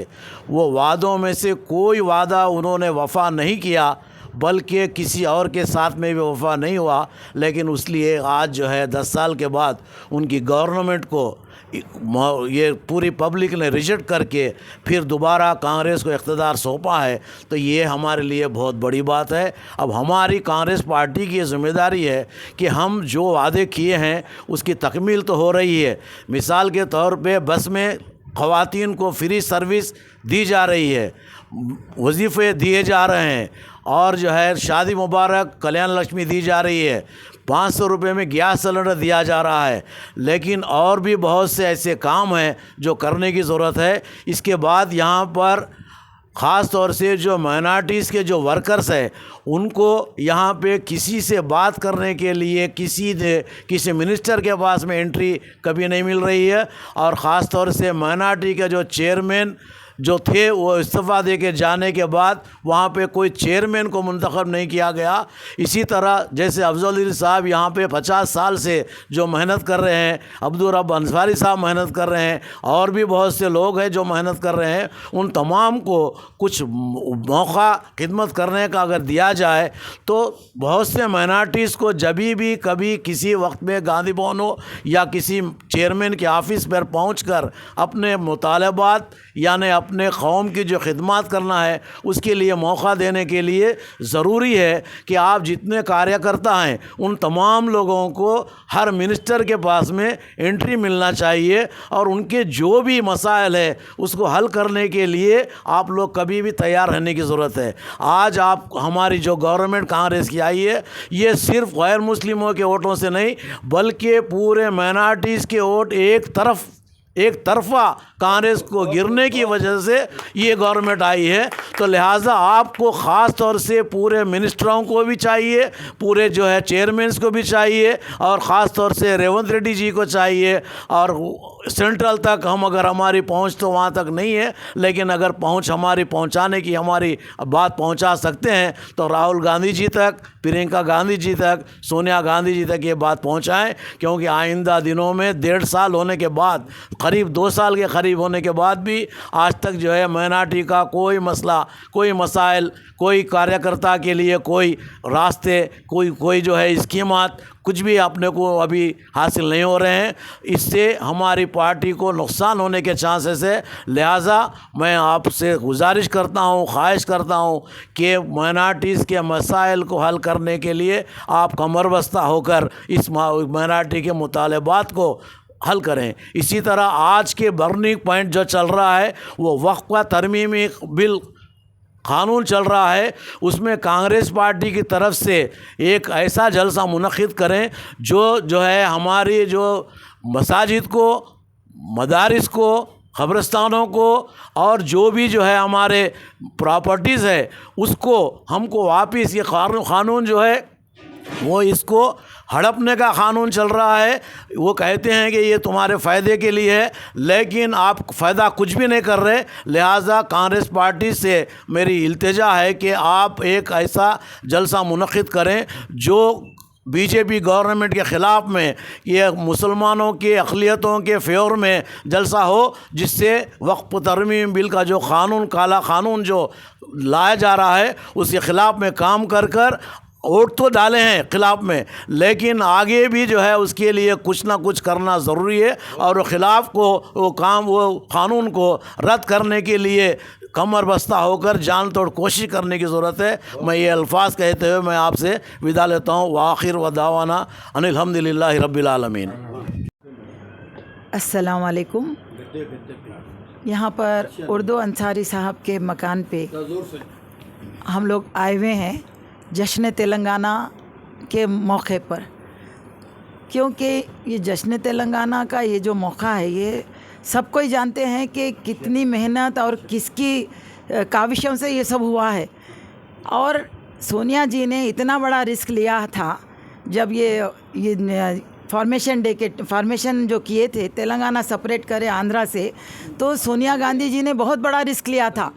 वो वादों में से कोई वादा उन्होंने वफ़ा नहीं किया, बल्कि किसी और के साथ में भी वफ़ा नहीं हुआ। लेकिन उसलिए आज जो है 10 साल के बाद उनकी गवर्नमेंट को ये पूरी पब्लिक ने रिजेक्ट करके फिर दोबारा कांग्रेस को इख्तिदार सौंपा है, तो ये हमारे लिए बहुत बड़ी बात है। अब हमारी कांग्रेस पार्टी की ज़िम्मेदारी है कि हम जो वादे किए हैं उसकी तकमील तो हो रही है। मिसाल के तौर पे बस में ख़वातीन को फ्री सर्विस दी जा रही है, वजीफ़े दिए जा रहे हैं, और जो है शादी मुबारक कल्याण लक्ष्मी दी जा रही है, 500 रुपये में गैस सिलेंडर दिया जा रहा है। लेकिन और भी बहुत से ऐसे काम हैं जो करने की ज़रूरत है। इसके बाद यहाँ पर ख़ास तौर से जो माइनॉरिटीज़ के जो वर्कर्स हैं उनको यहाँ पे किसी से बात करने के लिए किसी मिनिस्टर के पास में एंट्री कभी नहीं मिल रही है। और ख़ास तौर से माइनॉरिटी के जो चेयरमैन जो थे वो इस्तीफ़ा दे के जाने के बाद वहाँ पे कोई चेयरमैन को मुंतखब नहीं किया गया। इसी तरह जैसे अफजल अली साहब यहाँ पे 50 साल से जो मेहनत कर रहे हैं, अब्दुल रब अंसारी साहब मेहनत कर रहे हैं, और भी बहुत से लोग हैं जो मेहनत कर रहे हैं, उन तमाम को कुछ मौका खिदमत करने का अगर दिया जाए तो बहुत से माइनॉरिटीज़ को जभी भी कभी किसी वक्त में गांधी भवन हो या किसी चेयरमैन के ऑफिस पर पहुँच अपने मुतालबात यानी अपने कौम की जो खिदमत करना है उसके लिए मौका देने के लिए ज़रूरी है कि आप जितने कार्यकर्ता हैं उन तमाम लोगों को हर मिनिस्टर के पास में एंट्री मिलना चाहिए और उनके जो भी मसाइल है उसको हल करने के लिए आप लोग कभी भी तैयार रहने की ज़रूरत है। आज आप हमारी जो गवर्नमेंट कांग्रेस की आई है ये सिर्फ गैर मुस्लिमों के वोटों से नहीं बल्कि पूरे माइनॉरिटीज़ के वोट एक तरफा कांग्रेस को गिरने की वजह से ये गवर्नमेंट आई है। तो लिहाजा आपको ख़ास तौर से पूरे मिनिस्टरों को भी चाहिए, पूरे जो है चेयरमैन्स को भी चाहिए और ख़ास तौर से रेवंत रेड्डी जी को चाहिए। और सेंट्रल तक हम अगर हमारी पहुंच तो वहाँ तक नहीं है, लेकिन अगर पहुंच हमारी पहुंचाने की हमारी बात पहुंचा सकते हैं तो राहुल गांधी जी तक, प्रियंका गांधी जी तक, सोनिया गांधी जी तक ये बात पहुंचाएं, क्योंकि आइंदा दिनों में 1.5 साल होने के बाद, करीब 2 साल के करीब होने के बाद भी आज तक जो है माइनॉरिटी का कोई मसला, कोई मसाइल, कोई कार्यकर्ता के लिए कोई रास्ते, कोई जो है स्कीमात कुछ भी अपने को अभी हासिल नहीं हो रहे हैं। इससे हमारी पार्टी को नुकसान होने के चांसेस है। लिहाजा मैं आपसे गुजारिश करता हूँ, ख्वाहिश करता हूँ कि माइनॉरिटीज़ के मसाइल को हल करने के लिए आप कमर बस्ता होकर इस माइनॉरिटी के मुतालबात को हल करें। इसी तरह आज के बर्निंग पॉइंट जो चल रहा है वो वक्फ का तरमीमी बिल कानून चल रहा है, उसमें कांग्रेस पार्टी की तरफ से एक ऐसा जलसा मुनक़िद करें जो है हमारी जो मसाजिद को, मदारिस को, क़ब्रिस्तानों को और जो भी जो है हमारे प्रॉपर्टीज़ है उसको हमको वापस, ये कानून जो है वो इसको हड़पने का कानून चल रहा है। वो कहते हैं कि ये तुम्हारे फ़ायदे के लिए है, लेकिन आप फ़ायदा कुछ भी नहीं कर रहे। लिहाजा कांग्रेस पार्टी से मेरी इल्तिजा है कि आप एक ऐसा जलसा मुनक़िद करें जो बीजेपी गवर्नमेंट के ख़िलाफ़ में, ये मुसलमानों के अक़लियतों के फेवर में जलसा हो, जिससे वक्फ तरमीम बिल का जो कानून, काला कानून जो लाया जा रहा है उसके ख़िलाफ़ में काम कर वोट तो डाले हैं ख़िलाफ़ में, लेकिन आगे भी जो है उसके लिए कुछ ना कुछ करना ज़रूरी है। और वो ख़िलाफ़ को वो कानून को रद्द करने के लिए कमर बस्ता होकर जान तोड़ कोशिश करने की ज़रूरत है। मैं ये अल्फाज कहते हुए मैं आपसे विदा लेता हूँ। वाखिर व दावाना अनिल हम्दुलिल्लाहि रब्बिल आलमीन। अस्सलाम वालेकुम। यहाँ पर उर्दू अंसारी साहब के मकान पे हम लोग आए हुए हैं जश्न तेलंगाना के मौके पर, क्योंकि ये जश्न तेलंगाना का ये जो मौका है ये सब कोई जानते हैं कि कितनी मेहनत और किसकी काविशों से ये सब हुआ है। और सोनिया जी ने इतना बड़ा रिस्क लिया था जब ये फॉर्मेशन जो किए थे, तेलंगाना सेपरेट करे आंध्रा से, तो सोनिया गांधी जी ने बहुत बड़ा रिस्क लिया था,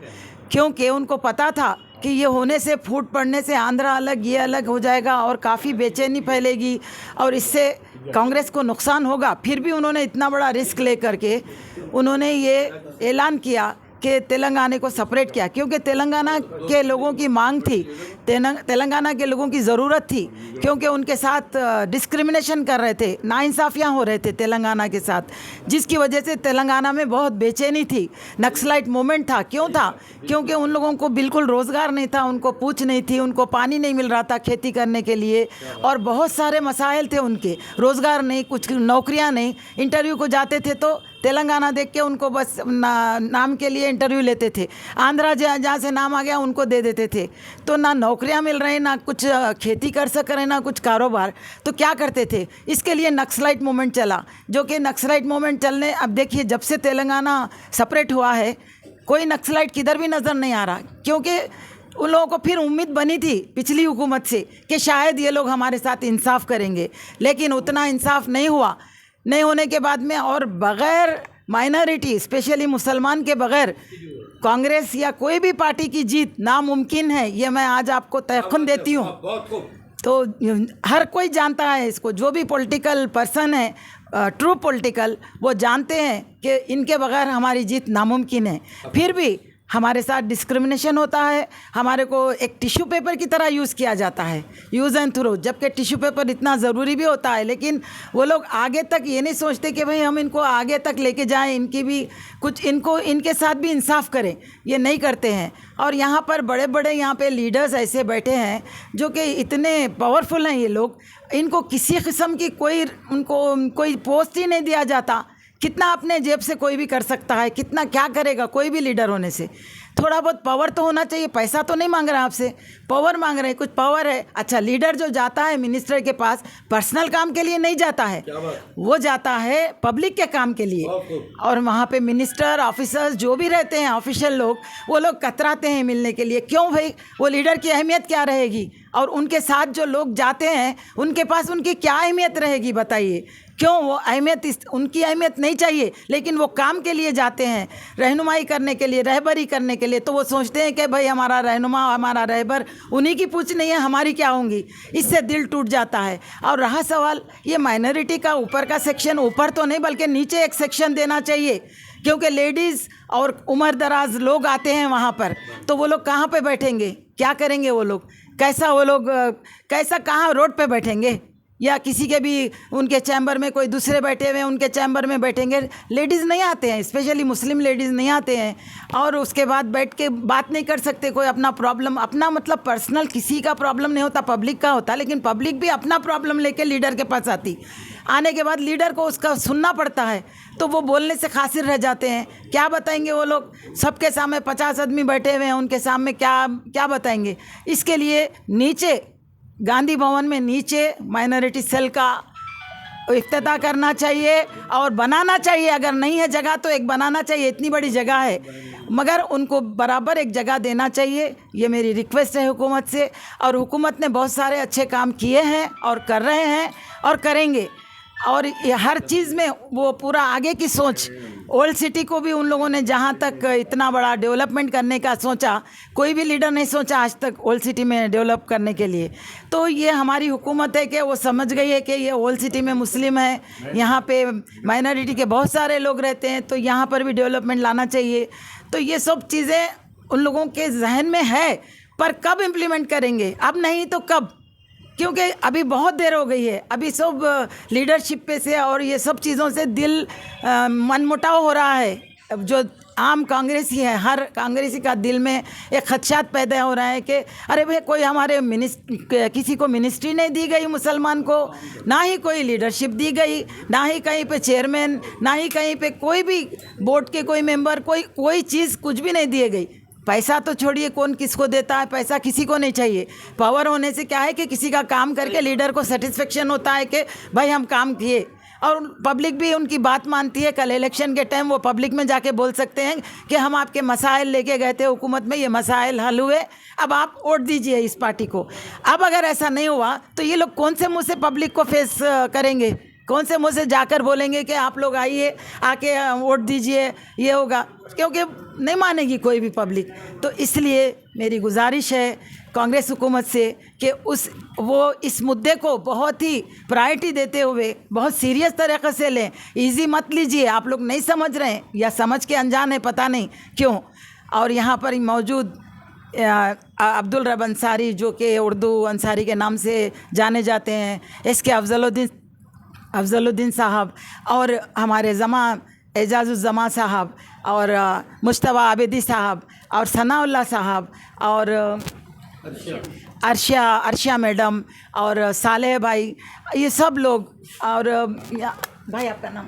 क्योंकि उनको पता था कि ये होने से, फूट पड़ने से आंध्रा अलग, ये अलग हो जाएगा और काफ़ी बेचैनी फैलेगी और इससे कांग्रेस को नुकसान होगा। फिर भी उन्होंने इतना बड़ा रिस्क ले करके उन्होंने ये ऐलान किया कि तेलंगाना को सेपरेट किया, क्योंकि तेलंगाना के लोगों की मांग थी, तेलंगाना के लोगों की ज़रूरत थी, क्योंकि उनके साथ डिस्क्रिमिनेशन कर रहे थे, नाइंसाफ़ियाँ हो रहे थे तेलंगाना के साथ, जिसकी वजह से तेलंगाना में बहुत बेचैनी थी, नक्सलाइट मूवमेंट था। क्यों था? क्योंकि उन लोगों को बिल्कुल रोज़गार नहीं था, उनको पूछ नहीं थी, उनको पानी नहीं मिल रहा था खेती करने के लिए, और बहुत सारे मसाइल थे उनके, रोज़गार नहीं, कुछ नौकरियाँ नहीं। इंटरव्यू को जाते थे तो तेलंगाना देख के उनको बस नाम के लिए इंटरव्यू लेते थे, आंध्रा जहाँ से नाम आ गया उनको दे देते थे। तो ना नौकरियाँ मिल रही, ना कुछ खेती कर सक रहे, ना कुछ कारोबार। तो क्या करते थे? इसके लिए नक्सलाइट मूवमेंट चला, जो कि नक्सलाइट मूवमेंट चलने, अब देखिए जब से तेलंगाना सेपरेट हुआ है कोई नक्सलाइट किधर भी नज़र नहीं आ रहा, क्योंकि उन लोगों को फिर उम्मीद बनी थी पिछली हुकूमत से कि शायद ये लोग हमारे साथ इंसाफ करेंगे, लेकिन उतना इंसाफ नहीं हुआ। नहीं होने के बाद में और बग़ैर माइनॉरिटी स्पेशली मुसलमान के बग़ैर कांग्रेस या कोई भी पार्टी की जीत नामुमकिन है, ये मैं आज आपको तयक़ीन देती हूँ। तो हर कोई जानता है इसको, जो भी पॉलिटिकल पर्सन है ट्रू पॉलिटिकल, वो जानते हैं कि इनके बगैर हमारी जीत नामुमकिन है। फिर भी हमारे साथ डिस्क्रिमिनेशन होता है, हमारे को एक टिश्यू पेपर की तरह यूज़ किया जाता है, यूज़ एंड थ्रो, जबकि टिश्यू पेपर इतना ज़रूरी भी होता है। लेकिन वो लोग आगे तक ये नहीं सोचते कि भाई हम इनको आगे तक लेके जाएं, इनकी भी कुछ, इनको इनके साथ भी इंसाफ करें, ये नहीं करते हैं। और यहाँ पर बड़े बड़े यहाँ पे लीडर्स ऐसे बैठे हैं जो कि इतने पावरफुल हैं ये लोग, इनको किसी किस्म की कोई पोस्ट ही नहीं दिया जाता। कितना अपने जेब से कोई भी कर सकता है, कितना क्या करेगा कोई भी लीडर होने से। थोड़ा बहुत पावर तो होना चाहिए, पैसा तो नहीं मांग रहे हैं आपसे, पावर मांग रहे हैं, कुछ पावर है। अच्छा, लीडर जो जाता है मिनिस्टर के पास पर्सनल काम के लिए नहीं जाता है, वो जाता है पब्लिक के काम के लिए। और वहाँ पे मिनिस्टर ऑफिसर्स जो भी रहते हैं ऑफिशियल लोग, वो लोग कतराते हैं मिलने के लिए। क्यों भाई, वो लीडर की अहमियत क्या रहेगी, और उनके साथ जो लोग जाते हैं उनके पास उनकी क्या अहमियत रहेगी बताइए। क्यों वो उनकी अहमियत नहीं चाहिए, लेकिन वो काम के लिए जाते हैं, रहनुमाई करने के लिए, रहबरी करने के लिए। तो वो सोचते हैं कि भाई हमारा रहनुमा, हमारा रहबर उन्हीं की पूछ नहीं है, हमारी क्या होंगी। इससे दिल टूट जाता है। और रहा सवाल ये माइनॉरिटी का, ऊपर का सेक्शन, ऊपर तो नहीं बल्कि नीचे एक सेक्शन देना चाहिए, क्योंकि लेडीज़ और उम्र दराज लोग आते हैं वहाँ पर। तो वो लोग कहाँ पे बैठेंगे, क्या करेंगे वो लोग, कैसा कहाँ रोड पे बैठेंगे, या किसी के भी उनके चैम्बर में कोई दूसरे बैठे हुए हैं उनके चैम्बर में बैठेंगे। लेडीज़ नहीं आते हैं, स्पेशली मुस्लिम लेडीज़ नहीं आते हैं, और उसके बाद बैठ के बात नहीं कर सकते। कोई अपना प्रॉब्लम, अपना मतलब पर्सनल किसी का प्रॉब्लम नहीं होता, पब्लिक का होता, लेकिन पब्लिक भी अपना प्रॉब्लम लेके लीडर के पास आती। आने के बाद लीडर को उसका सुनना पड़ता है, तो वो बोलने से खासिर रह जाते हैं। क्या बताएंगे वो लोग, सबके सामने 50 आदमी बैठे हुए हैं, उनके सामने क्या बताएंगे। इसके लिए नीचे गांधी भवन में नीचे माइनॉरिटी सेल का इफ्तिताह करना चाहिए और बनाना चाहिए। अगर नहीं है जगह तो एक बनाना चाहिए, इतनी बड़ी जगह है, मगर उनको बराबर एक जगह देना चाहिए। ये मेरी रिक्वेस्ट है हुकूमत से। और हुकूमत ने बहुत सारे अच्छे काम किए हैं और कर रहे हैं और करेंगे। और ये हर चीज़ में वो पूरा आगे की सोच, ओल्ड सिटी को भी उन लोगों ने जहाँ तक इतना बड़ा डेवलपमेंट करने का सोचा, कोई भी लीडर नहीं सोचा आज तक ओल्ड सिटी में डेवलप करने के लिए। तो ये हमारी हुकूमत है कि वो समझ गई है कि ये ओल्ड सिटी में मुस्लिम है, यहाँ पे माइनॉरिटी के बहुत सारे लोग रहते हैं, तो यहाँ पर भी डेवलपमेंट लाना चाहिए। तो ये सब चीज़ें उन लोगों के जहन में है, पर कब इम्प्लीमेंट करेंगे, अब नहीं तो कब, क्योंकि अभी बहुत देर हो गई है। अभी सब लीडरशिप पे से और ये सब चीज़ों से दिल मनमुटाव हो रहा है। जो आम कांग्रेसी है, हर कांग्रेसी का दिल में एक खदशात पैदा हो रहा है कि अरे भाई कोई हमारे किसी को मिनिस्ट्री नहीं दी गई मुसलमान को, ना ही कोई लीडरशिप दी गई, ना ही कहीं पे चेयरमैन, ना ही कहीं पे कोई भी बोर्ड के कोई मेंबर, कोई चीज़ कुछ भी नहीं दी गई। पैसा तो छोड़िए, कौन किसको देता है, पैसा किसी को नहीं चाहिए। पावर होने से क्या है कि किसी का काम करके लीडर को सेटिस्फेक्शन होता है कि भाई हम काम किए, और पब्लिक भी उनकी बात मानती है। कल इलेक्शन के टाइम वो पब्लिक में जाके बोल सकते हैं कि हम आपके मसाइल लेके गए थे हुकूमत में, ये मसाइल हल हुए, अब आप वोट दीजिए इस पार्टी को। अब अगर ऐसा नहीं हुआ तो ये लोग कौन से मुँह से पब्लिक को फेस करेंगे, कौन से मुँह से जाकर बोलेंगे कि आप लोग आइए, आके वोट दीजिए, ये होगा, क्योंकि नहीं मानेगी कोई भी पब्लिक। तो इसलिए मेरी गुजारिश है कांग्रेस हुकूमत से कि वो इस मुद्दे को बहुत ही प्रायोरिटी देते हुए बहुत सीरियस तरीक़े से लें। इजी मत लीजिए, आप लोग नहीं समझ रहे हैं या समझ के अनजान है, पता नहीं क्यों। और यहाँ पर मौजूद अब्दुल रब अंसारी, जो कि उर्दू अंसारी के नाम से जाने जाते हैं, इसके अफजलुद्दीन साहब, और हमारे एजाजुज़्ज़मा साहब, और मुश्तबा आबिदी साहब, और सनाउल्लाह साहब, और अर्शिया मैडम, और सालेह भाई, ये सब लोग, और भाई आपका नाम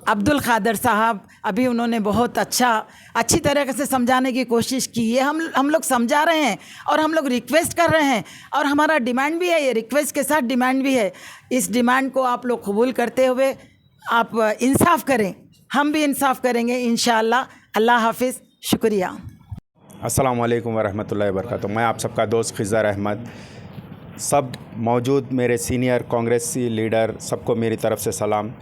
अब्दुल खादर साहब, अभी उन्होंने बहुत अच्छी तरीके से समझाने की कोशिश की है। हम लोग समझा रहे हैं और हम लोग रिक्वेस्ट कर रहे हैं, और हमारा डिमांड भी है, ये रिक्वेस्ट के साथ डिमांड भी है। इस डिमांड को आप लोग कबूल करते हुए आप इंसाफ करें, हम भी इंसाफ करेंगे इंशाअल्लाह। अल्लाह हाफिज़, शुक्रिया। अस्सलाम वालेकुम वरहमतुल्लाहि वबरकातुहू। मैं आप सबका दोस्त खिज़र अहमद, सब मौजूद मेरे सीनियर कांग्रेसी लीडर, सबको मेरी तरफ़ से सलाम।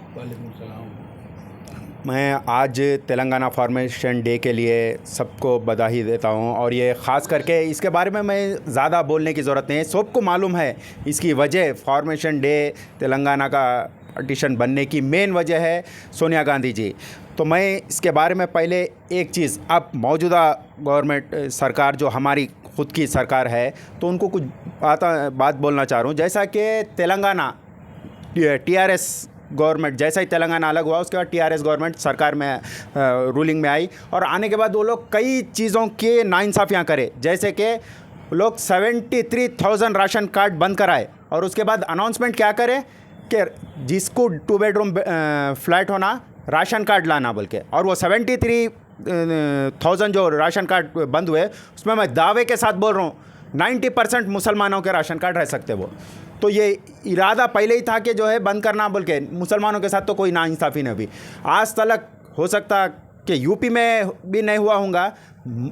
मैं आज तेलंगाना फॉर्मेशन डे के लिए सबको बधाई देता हूं, और ये ख़ास करके इसके बारे में मैं ज़्यादा बोलने की ज़रूरत नहीं है, सबको मालूम है इसकी वजह। फॉर्मेशन डे तेलंगाना का पार्टीशन बनने की मेन वजह है सोनिया गांधी जी। तो मैं इसके बारे में पहले एक चीज़, अब मौजूदा गवर्नमेंट सरकार जो हमारी ख़ुद की सरकार है, तो उनको कुछ बात बोलना चाह रहा हूँ। जैसा कि तेलंगाना TRS गवर्नमेंट, जैसा ही तेलंगाना अलग हुआ उसके बाद TRS गवर्नमेंट सरकार में रूलिंग में आई, और आने के बाद वो लोग कई चीज़ों के नाइंसाफ़ियाँ करे। जैसे कि लोग 73,000 राशन कार्ड बंद कराए, और उसके बाद अनाउंसमेंट क्या करे कि जिसको 2 बेडरूम फ्लैट होना राशन कार्ड लाना बोल के, और वो 73,000 जो राशन कार्ड बंद हुए उसमें मैं दावे के साथ बोल रहा हूँ 90% मुसलमानों के राशन कार्ड रह सकते वो। तो ये इरादा पहले ही था कि जो है बंद करना बोल के, मुसलमानों के साथ तो कोई नाइंसाफ़ी नहीं हुई आज तक। हो सकता कि यूपी में भी नहीं हुआ होगा,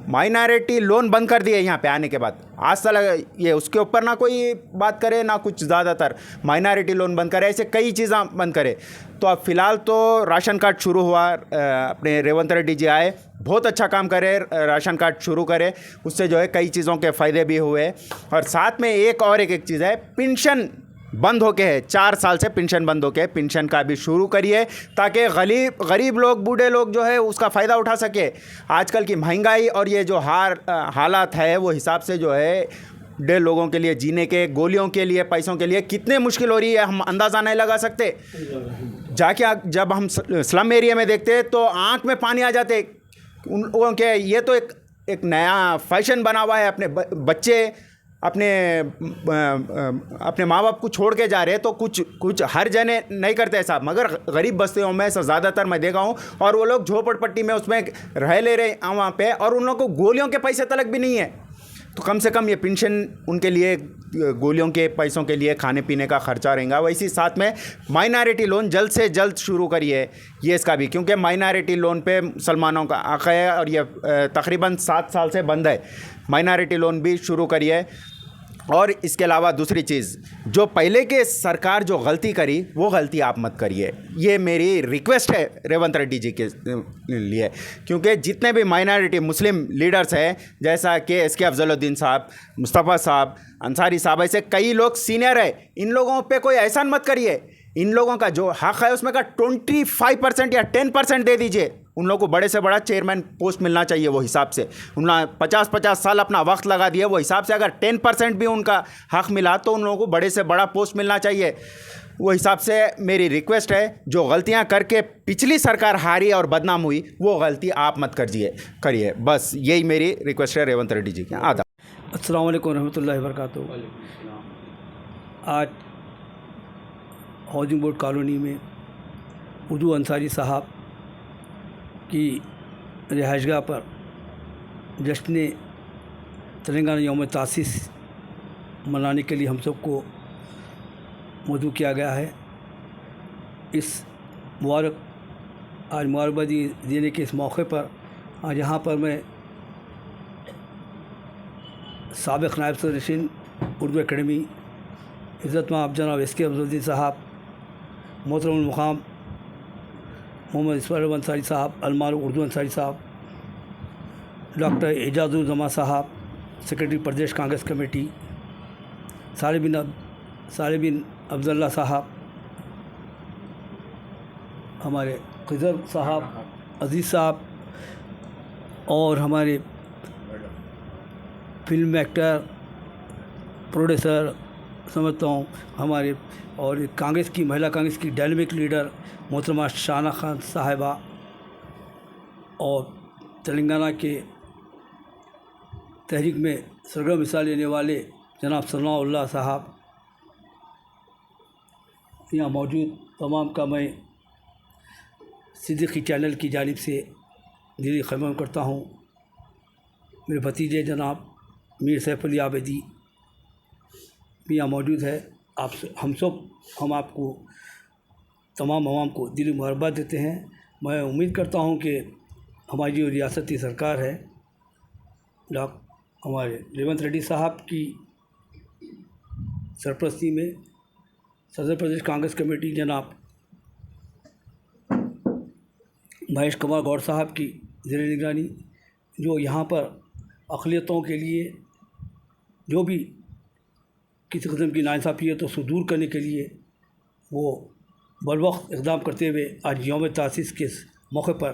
माइनॉरिटी लोन बंद कर दिए यहाँ पे आने के बाद। आज तक ये उसके ऊपर ना कोई बात करे ना कुछ, ज़्यादातर माइनॉरिटी लोन बंद करे, ऐसे कई चीज़ें बंद करे। तो अब फ़िलहाल तो राशन कार्ड शुरू हुआ, अपने रेवंत रेड्डी जी आए, बहुत अच्छा काम करे, राशन कार्ड शुरू करे, उससे जो है कई चीज़ों के फ़ायदे भी हुए। और साथ में एक चीज़ है, पेंशन बंद हो के है, 4 साल से पेंशन बंद हो के, पेंशन का भी शुरू करिए ताकि गरीब लोग, बूढ़े लोग जो है उसका फ़ायदा उठा सके। आजकल की महंगाई और ये जो हालात है वो हिसाब से जो है बूढ़े लोगों के लिए जीने के, गोलियों के लिए, पैसों के लिए कितने मुश्किल हो रही है, हम अंदाज़ा नहीं लगा सकते। जाके जब हम स्लम एरिया में देखते तो आँख में पानी आ जाते उन लोगों के। ये तो एक नया फैशन बना हुआ है, अपने बच्चे अपने माँ बाप को छोड़ के जा रहे हैं, तो कुछ हर जने नहीं करते ऐसा, मगर गरीब बस्तियों में ऐसा ज़्यादातर मैं देखा हूँ, और वो लोग झोपड़पट्टी में उसमें रह ले रहे हैं वहाँ पे, और उन लोगों को गोलियों के पैसे तलक भी नहीं है। तो कम से कम ये पेंशन उनके लिए, गोलियों के पैसों के लिए, खाने पीने का खर्चा रहेगा। वैसे साथ में माइनॉरिटी लोन जल्द से जल्द शुरू करिए ये इसका भी, क्योंकि माइनॉरिटी लोन पे मुसलमानों का हक़ है, और ये तकरीबन 7 साल से बंद है। माइनॉरिटी लोन भी शुरू करिए। और इसके अलावा दूसरी चीज़, जो पहले के सरकार जो गलती करी वो गलती आप मत करिए, ये मेरी रिक्वेस्ट है रेवंत रेड्डी जी के लिए। क्योंकि जितने भी माइनॉरिटी मुस्लिम लीडर्स हैं, जैसा कि SK अफजलुद्दीन साहब, मुस्तफ़ा साहब, अंसारी साहब, ऐसे कई लोग सीनियर है, इन लोगों पे कोई एहसान मत करिए। इन लोगों का जो हक़ है उसमें का 25% या 10% दे दीजिए। उन लोगों को बड़े से बड़ा चेयरमैन पोस्ट मिलना चाहिए, वो हिसाब से उन्होंने 50-50 साल अपना वक्त लगा दिया, वो हिसाब से अगर 10% भी उनका हक़ मिला तो उन लोगों को बड़े से बड़ा पोस्ट मिलना चाहिए। वो हिसाब से मेरी रिक्वेस्ट है, जो गलतियां करके पिछली सरकार हारी और बदनाम हुई वो गलती आप मत करिए। बस यही मेरी रिक्वेस्ट है रेवंत रेड्डी जी के। आदा। अस्सलाम वालेकुम रहमतुल्लाहि वबरकातुहू। आज हाउसिंग बोर्ड कॉलोनी में उर्दू अंसारी साहब की रिहाइशगाह पर जश्न तेलंगाना यौम तासीस मनाने के लिए हम सबको मदऊ किया गया है। इस आज मुबारकबादी देने के इस मौके पर आज यहाँ पर मैं साबिक़ नायब सदर उर्दू एकेडमी इज़्ज़तमाब जनाब SK अफजलुद्दीन साहब, मोहतरम मुक़ाम मोहम्मद इस्माइल अंसारी साहब, अलमारूफ उर्दू अंसारी साहब, डॉक्टर एजाजुज़्ज़मा साहब, सेक्रेटरी प्रदेश कांग्रेस कमेटी, सालिबिन अब्दुल्ला साहब, हमारे खिज़र साहब, अज़ीज़ साहब, और हमारे फिल्म एक्टर, प्रोड्यूसर समझता हूँ हमारे, और कांग्रेस की, महिला कांग्रेस की डायनामिक लीडर मोहतरमा शाना खान साहिबा, और तेलंगाना के तहरीक में सरगर्म हिस्सा लेने वाले जनाब सनाउल्लाह साहब, यहाँ मौजूद तमाम का मैं सिद्दीकी चैनल की जानिब से दिली खैमत करता हूँ। मेरे भतीजे जनाब मीर सैफ अली आबिदी भी यहाँ मौजूद है। हम आपको तमाम अवाम को दिली मुबारकबाद देते हैं। मैं उम्मीद करता हूँ कि हमारी जो रियासती सरकार है हमारे रेवंत रेड्डी साहब की सरपरस्ती में सदर प्रदेश कांग्रेस कमेटी जनाब महेश कुमार गौड़ साहब की ज़ेर निगरानी जो यहाँ पर अक़लियतों के लिए जो भी किसी किस्म की नाइंसाफ़ी है तो उसको दूर करने के लिए वो बरवक्त इक़दाम करते हुए आज यौम तासीस के मौके पर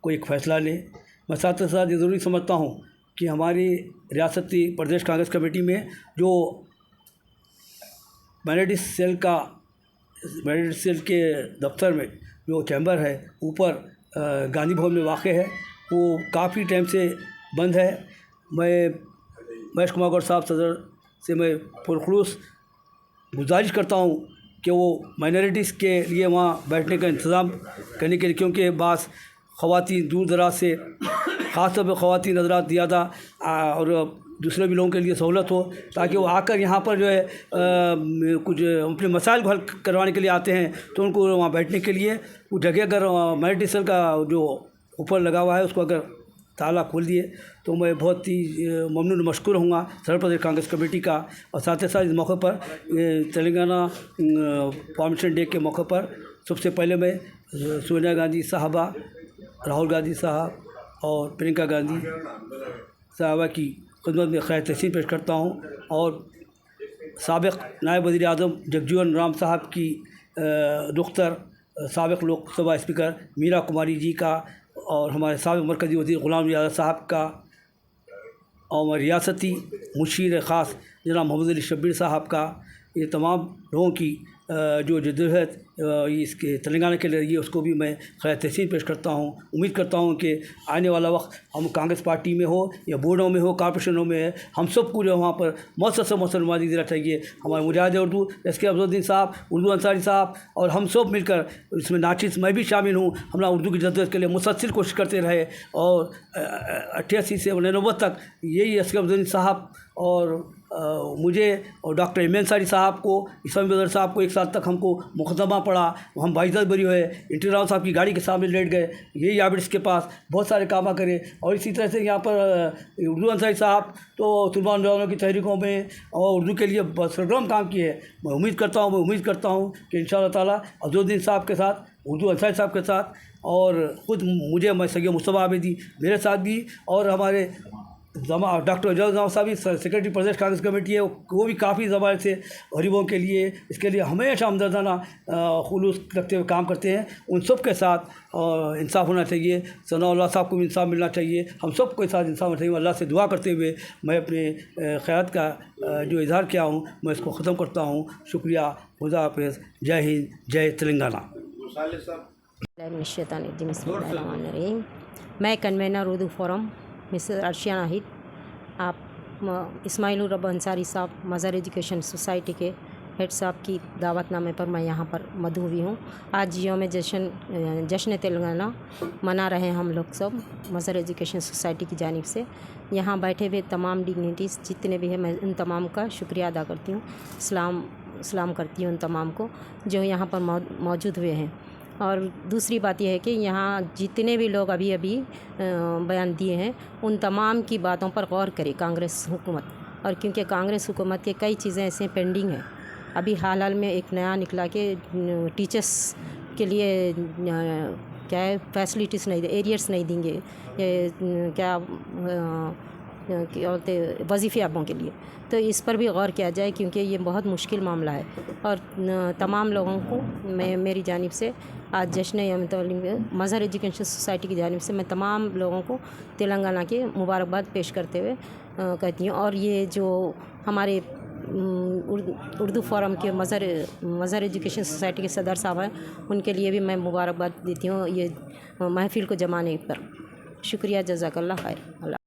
कोई एक फ़ैसला लें। मैं साथ ही साथ ये ज़रूरी समझता हूँ कि हमारी रियासती प्रदेश कांग्रेस कमेटी में जो माइनॉरिटी सेल के दफ्तर में जो चैम्बर है ऊपर गांधी भवन में वाक़ है वो काफ़ी टाइम से बंद है। मैं महेश कुमार गौड़ साहब सदर से मैं पुरखुलूस गुजारिश करता हूँ कि वो माइनॉरिटीज़ के लिए वहाँ बैठने का इंतज़ाम करने के लिए, क्योंकि बास ख़वातीन दूर दराज से ख़ास तौर पर ख़वातीन हज़रात ज़्यादा और दूसरे भी लोगों के लिए सहूलत हो, ताकि वो आकर यहाँ पर जो है कुछ अपने मसाइल को हल करवाने के लिए आते हैं तो उनको वहाँ बैठने के लिए वो जगह अगर माइनॉरिटी सेल का जो ऊपर लगा हुआ है उसको अगर ताला खोल दिए तो मैं बहुत ही ममनून मशकूर हूँगा सदर प्रदेश कांग्रेस कमेटी का। और साथ ही साथ इस मौके पर तेलंगाना फॉर्मेशन डे के मौके पर सबसे पहले मैं सोनिया गांधी साहबा, राहुल गांधी साहब और प्रियंका गांधी साहबा की खिदमत में खैर तहसीन पेश करता हूँ और साबिक़ नायब वज़ीर आज़म जगजीवन राम साहब की दुख्तर साबिक़ लोकसभा स्पीकर मीरा कुमारी जी का और हमारे साबिक़ मरकज़ी वज़ीर ग़ुलाम नबी आज़ाद साहब का और रियासती मुशीर ख़ास जनाब मोहम्मद अली शब्बीर साहब का, ये तमाम लोगों की जो जद्दोजहद इसके तेलंगाना के लिए रही है उसको भी मैं खैर तहसीन पेश करता हूँ। उम्मीद करता हूँ कि आने वाला वक्त हम कांग्रेस पार्टी में हो या बोर्डों में हो, कॉर्पोरेशनों में है, हम सब पूरे वहाँ पर मौसम नुमाइंदगी देना चाहिए। हमारे मुजाहिद उर्दू SK अफजलुद्दीन साहब, उर्दू अंसारी साहब और हम सब मिलकर इसमें नाचिस मैं भी शामिल हूँ, हम उर्दू की जद्दोजहद के लिए मुसलसल कोशिश करते रहे और 88 से 89 तक यही SK अफजलुद्दीन साहब और मुझे और डॉक्टर इमरान अंसारी साहब को, इस्लामी बदर साहब को एक साल तक हमको मुकदमा पड़ा, हम बाइज़्ज़त बरी हुए, इंटीराव साहब की गाड़ी के सामने लेट गए, यही आबिड्स के पास बहुत सारे काम करे। और इसी तरह से यहाँ पर उर्दू अंसारी साहब तो तुलबान जवानों की तहरीकों में और उर्दू के लिए सरगर्म काम किए हैं। मैं उम्मीद करता हूँ कि इंशाअल्लाह ताला अफजलुद्दीन साहब के साथ, उर्दू अंसारी साहब के साथ और ख़ुद मैं सैयद मुस्तफ़ा आबिदी मेरे साथ भी और हमारे डॉक्टर जवाब साहब भी सेक्रेटरी प्रदेश कांग्रेस कमेटी है, वो भी काफ़ी ज़माने से गरीबों के लिए इसके लिए हमेशा हमदर्दाना खुलूस रखते हुए काम करते हैं। उन सब के साथ इंसाफ होना चाहिए, सनाउल्लाह साहब को भी इंसाफ मिलना चाहिए, हम सब के साथ इंसाफ होना चाहिए। अल्लाह से दुआ करते हुए मैं अपने ख़ैरात का जो इजहार किया हूँ मैं इसको ख़त्म करता हूँ। शुक्रिया, खुदा हाफ़िज़, जय हिंद, जय तेलंगाना। मैं convener Urdu forum mister Arshiya Nahid, आप इस्माइल रब अंसारी साहब मज़हर एजुकेशन सोसाइटी के हेड साहब की दावतनामे पर मैं यहाँ पर मदऊ हुई हूँ। आज यौम जश्न तेलंगाना मना रहे हैं हम लोग सब मज़हर एजुकेशन सोसाइटी की जानिब से। यहाँ बैठे हुए तमाम डिग्निटीज़ जितने भी हैं मैं उन तमाम का शुक्रिया अदा करती हूँ, सलाम करती हूँ उन तमाम को जो यहाँ पर मौजूद हुए हैं। और दूसरी बात यह है कि यहाँ जितने भी लोग अभी बयान दिए हैं उन तमाम की बातों पर गौर करे कांग्रेस हुकूमत, और क्योंकि कांग्रेस हुकूमत के कई चीज़ें ऐसे पेंडिंग हैं। अभी हाल में एक नया निकला कि टीचर्स के लिए क्या है फैसिलिटीज़ नहीं, एरियर्स नहीं देंगे, क्या होते वजीफ़ियाबों के लिए, तो इस पर भी गौर किया जाए क्योंकि ये बहुत मुश्किल मामला है। और तमाम लोगों को मेरी जानिब से आज जश्न यौम तौलीम मज़हर एजुकेशन सोसाइटी की जानिब से मैं तमाम लोगों को तेलंगाना की मुबारकबाद पेश करते हुए कहती हूँ। और ये जो हमारे उर्दू फोरम के मज़हर एजुकेशन सोसाइटी के सदर साहब हैं उनके लिए भी मैं मुबारकबाद देती हूँ ये महफ़िल को जमाने पर। शुक्रिया, जज़ाकल्लाह खैर।